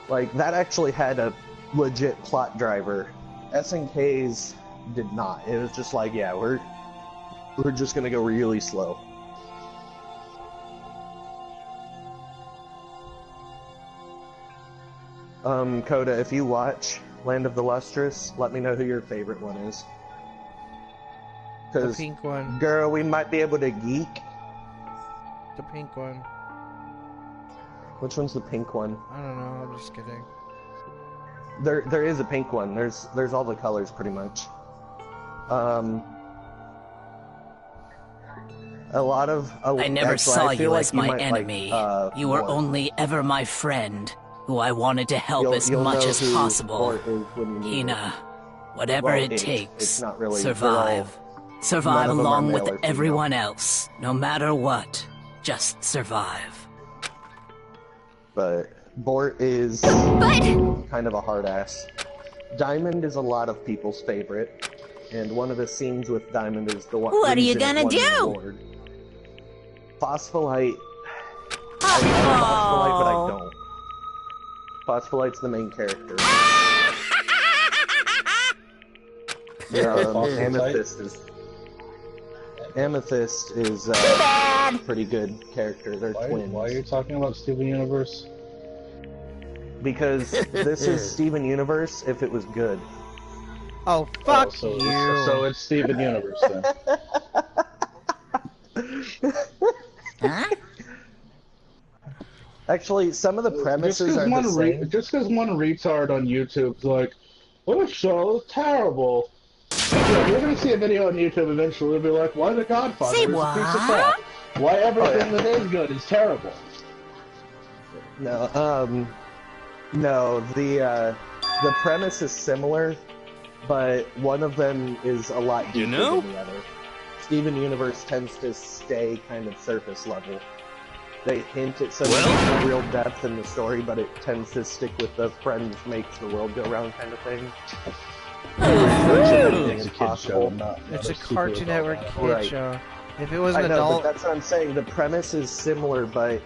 Like that actually had a legit plot driver. SNK's did not. It was just like, yeah, we're just gonna go really slow. Coda, if you watch Land of the Lustrous, let me know who your favorite one is. The 'Cause, pink one. girl, we might be able to geek. The pink one. Which one's the pink one? I don't know, I'm just kidding. There is a pink one. There's all the colors pretty much. A lot of I never actually, saw I feel you like as my might enemy. like, You were more. only ever my friend, who I wanted to help as You'll much know as who possible. Ort is when you need Hina, whatever Well, it it's takes, not really- survive. none Survive of them are along male with or female. everyone else, no matter what. Just survive. But Bort is kind of a hard ass. Diamond is a lot of people's favorite, and one of the scenes with Diamond is the one. What are you reason it gonna won the do? award. Phospholite. I love Phospholite, but I don't. Phospholite's the main character. Amethyst is pretty good character. They're twins. Why are you talking about Steven Universe? Because this is Steven Universe if it was good. Oh, fuck so, you. So it's Steven Universe then. Huh? Actually, some of the premises are the same. Just because one retard on YouTube's like, "This show is terrible," you're gonna see a video on YouTube eventually. It'll be like, "Why The Godfather Say is a piece of what? crap? Why everything that is good is terrible?" No, the premise is similar, but one of them is a lot deeper than the other. Steven Universe tends to stay kind of surface level. They hint at some real depth in the story, but it tends to stick with the friends makes the world go round kind of thing. It's a kid show, It's a Cartoon Network kid show. If it was an I know, adult, but that's what I'm saying. The premise is similar, but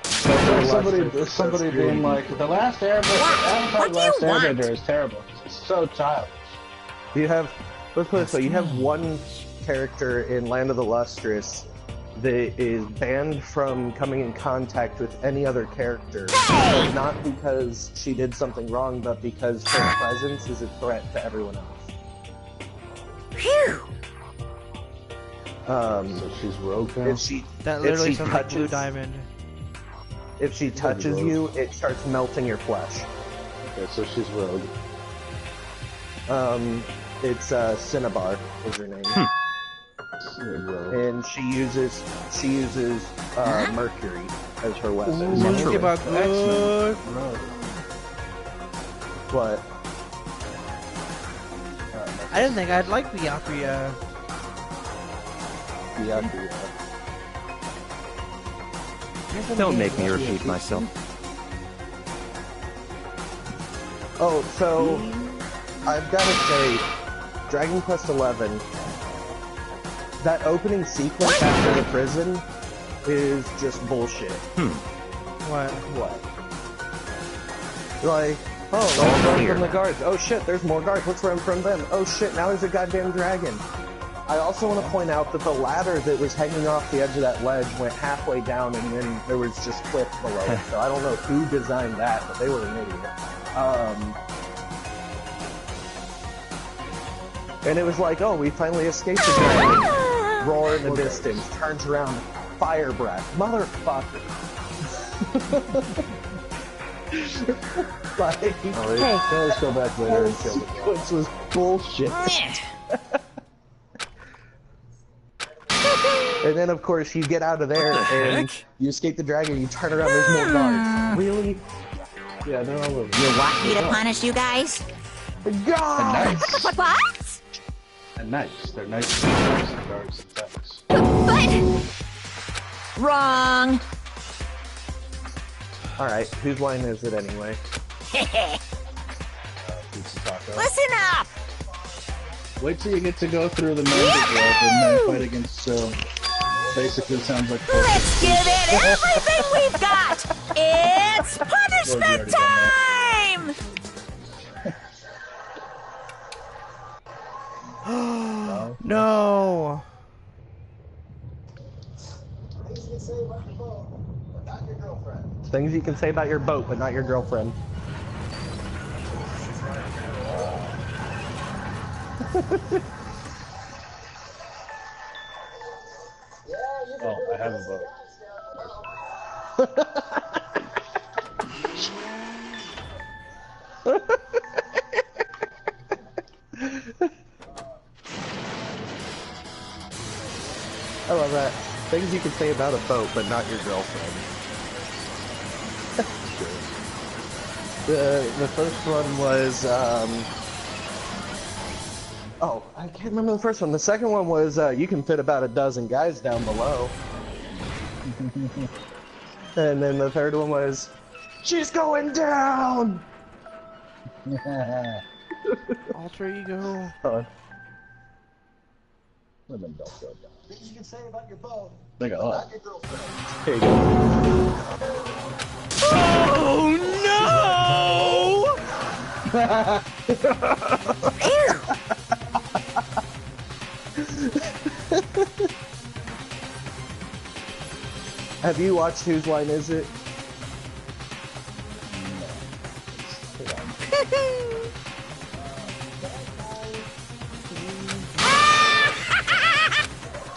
somebody being like, "The Last Airbender, Last Airbender is terrible. It's so childish." You have, let's put it this way: you have one character in Land of the Lustrous that is banned from coming in contact with any other character, not because she did something wrong, but because her presence is a threat to everyone else. Phew! So she's rogue now? that literally sounds like Blue Diamond. If she touches you, it starts melting your flesh. Okay, so she's rogue. It's Cinnabar is her name. And she uses Mercury as her weapon. What? I didn't think I'd like Byakuya. Don't make me repeat myself. Oh, so I've got to say, Dragon Quest XI. That opening sequence after the prison is just bullshit. What? Like, oh, let's run from the guards. Oh shit, there's more guards. Let's run from them. Oh shit, now there's a goddamn dragon. I also want to point out that the ladder that was hanging off the edge of that ledge went halfway down and then there was just cliff below it. So I don't know who designed that, but they were an idiot. And it was like, oh, we finally escaped the dragon. Roar in the distance, turns around, fire breath. Motherfucker. Like, Let's go back later and kill the sequence was bullshit. And then, of course, you get out of there and you escape the dragon, you turn around, there's more guards. Really? Yeah, they're all over. You want me to punish you guys? God! What? And nice. They're nice guards and tanks. Wrong. Alright, whose line is it anyway? Listen up. Wait till you get to go through the magic world and then fight against basically sounds like Let's give it everything we've got. It's punishment time. No. Things you can say about your boat, but not your girlfriend. Oh, I have a boat. I love that. Things you can say about a boat, but not your girlfriend. The first one was, oh, I can't remember the first one. The second one was, you can fit about a dozen guys down below. And then the third one was, She's going down! Alter ego. Women don't go down. Things you can say about your bow. Look at Not that. your girlfriend. Here you go. Oh Have you watched Whose Line Is It?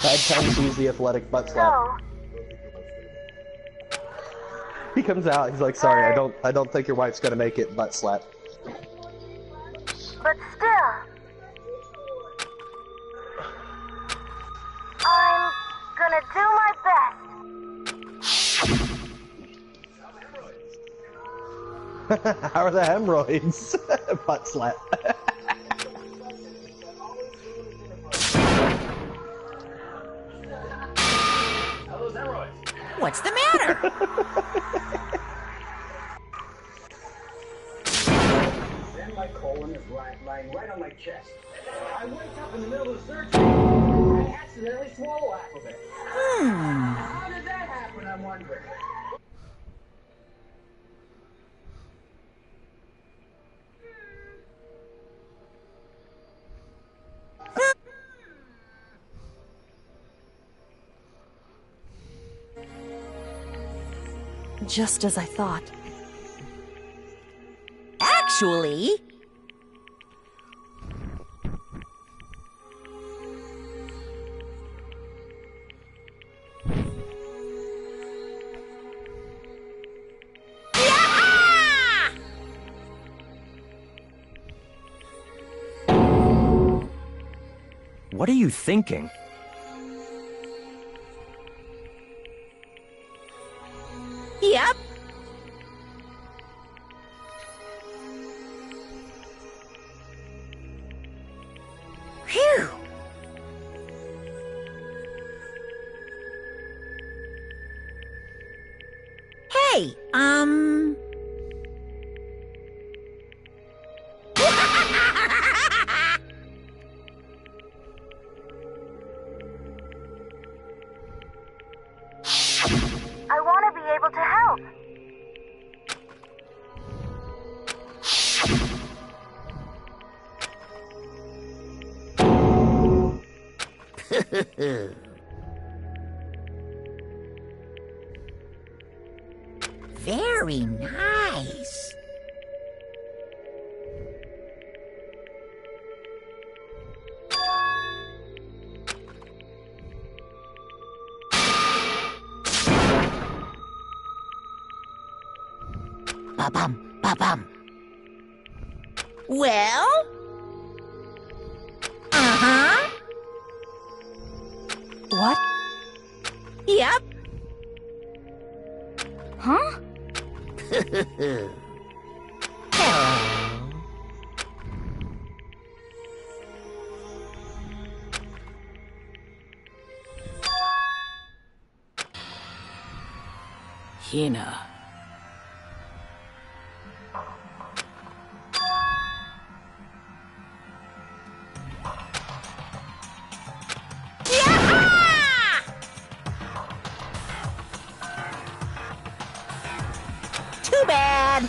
Bad time sees the athletic butt slap. He comes out, he's like, sorry, I don't think your wife's gonna make it, butt slap. But still, I'm gonna do my best. How are the hemorrhoids? Butt slap. What's the matter? Then my colon is lying right on my chest. I wake up in the middle of surgery and I accidentally swallow alphabet. How did that happen, I'm wondering? Just as I thought. Actually... What are you thinking? Yep. Phew. Hey, I want to be able to help. Very nice. Ba-bum, ba-bum. Well? Uh-huh. What? Yep. Huh? Hello. Hina. Too bad.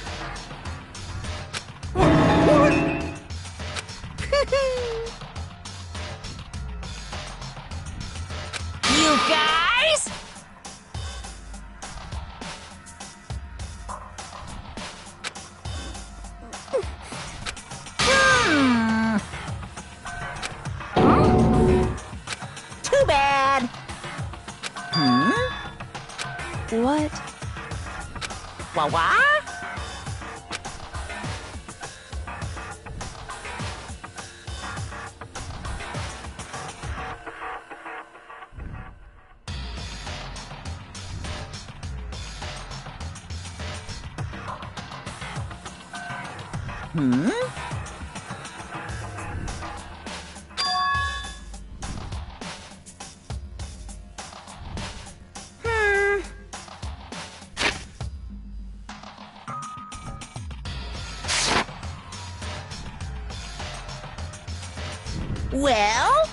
You guys? Too bad. What? Wah-wah? Well?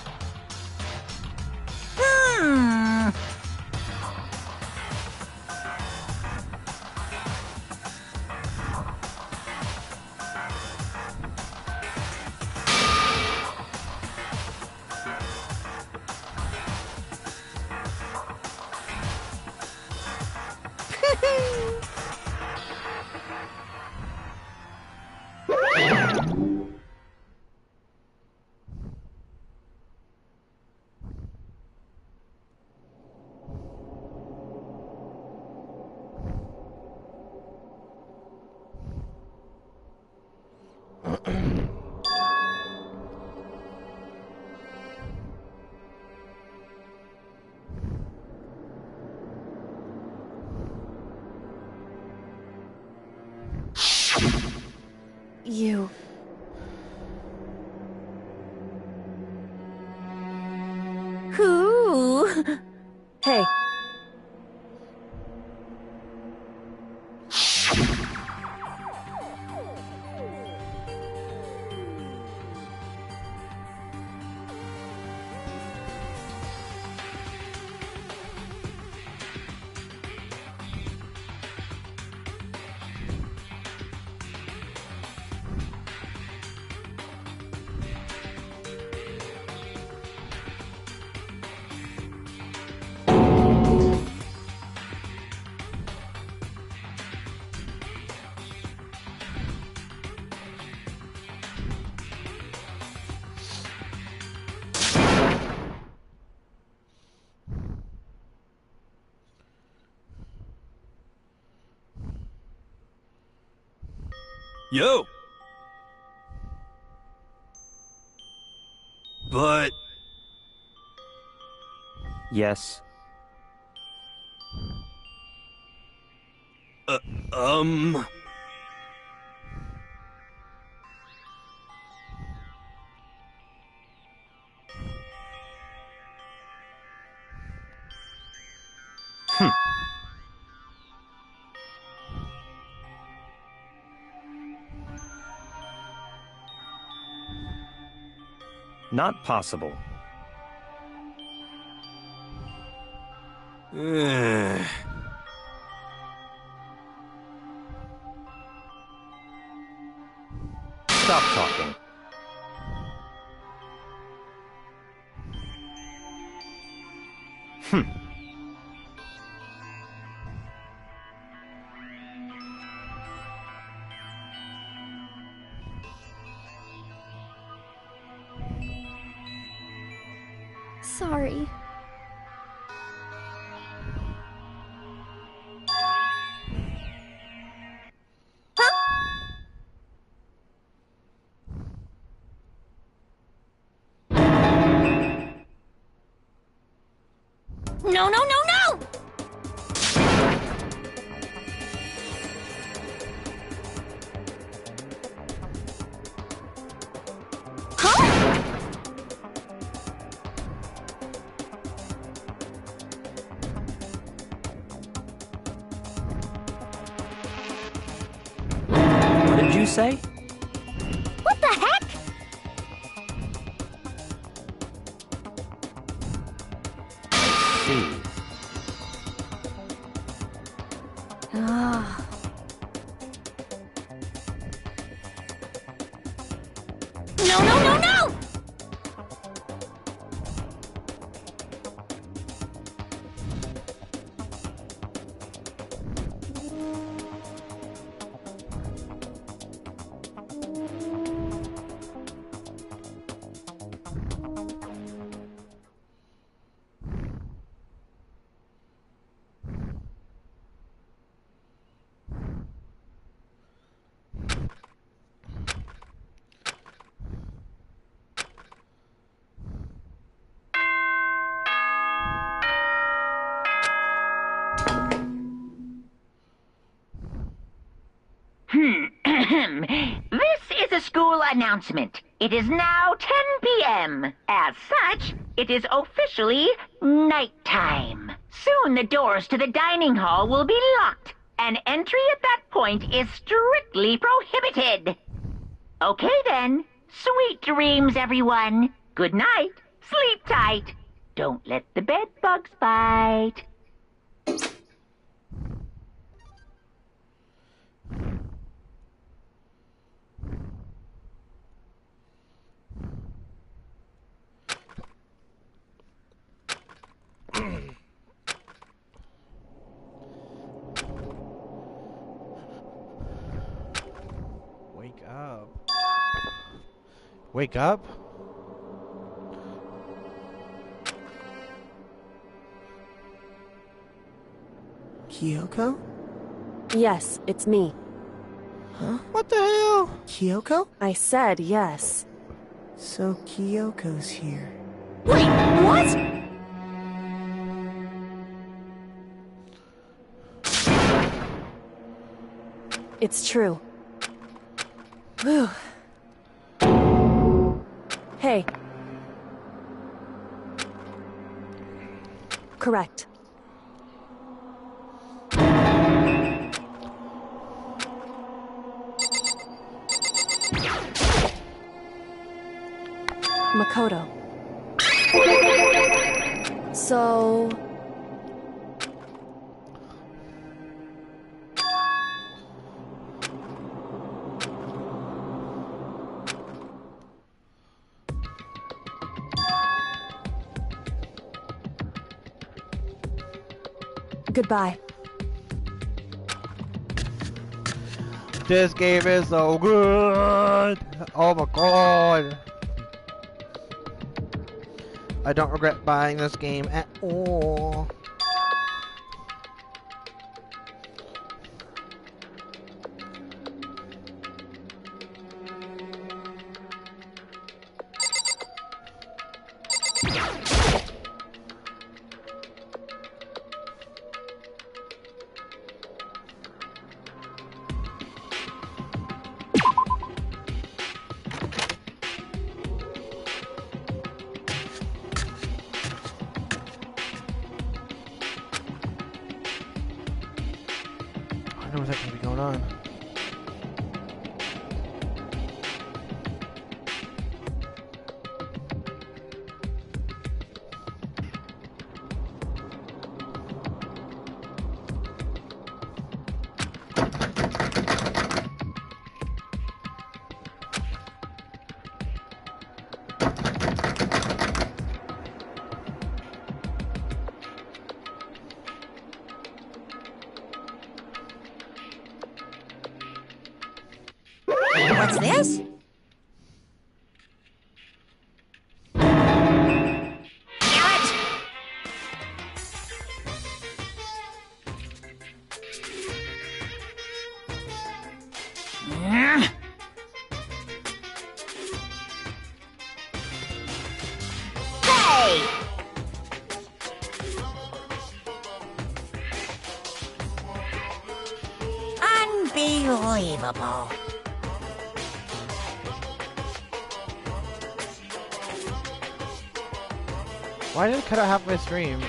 You... Who? Hey. Yo! But... Yes. Not possible. Stop talking. Sorry. No, no, no, no! What did you say? What the heck? See. No, no, no, no! This is a school announcement. It is now 10 p.m. As such, it is officially nighttime. Soon the doors to the dining hall will be locked, and entry at that point is strictly prohibited. Okay then. Sweet dreams, everyone. Good night. Sleep tight. Don't let the bed bugs bite. Wake up. Wake up? Kyoko? Yes, it's me. Huh? What the hell? Kyoko? I said yes. So Kyoko's here. Wait, what? It's true. Whew. Hey. Correct. Makoto. So... Goodbye. This game is so good! Oh my god! I don't regret buying this game at all. I know what's actually going on. What's this? Hey! Unbelievable. Why did it cut out half my stream?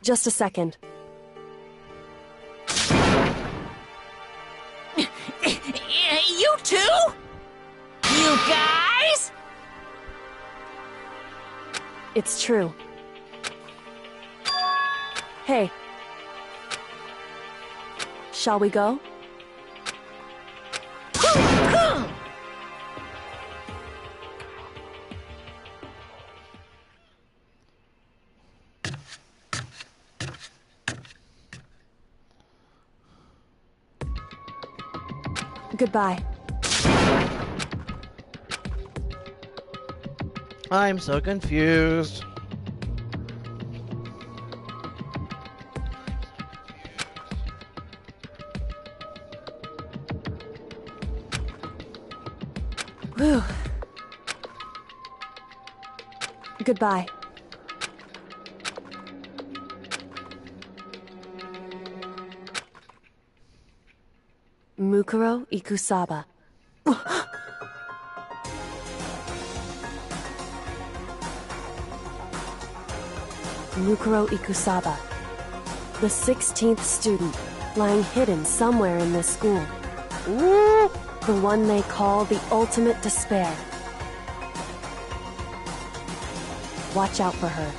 Just a second. You too? You guys? It's true. Hey. Shall we go? Goodbye. I'm so confused. Whew. Goodbye. Mukuro Ikusaba. Mukuro Ikusaba, the 16th student, lying hidden somewhere in this school. Ooh, the one they call the ultimate despair. Watch out for her.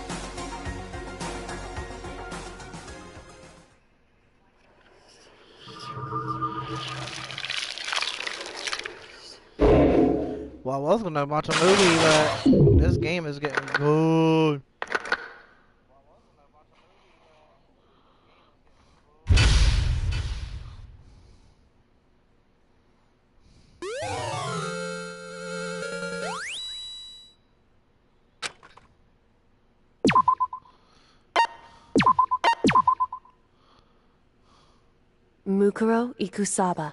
Well, I was gonna watch a movie, but this game is getting good. Mukuro Ikusaba,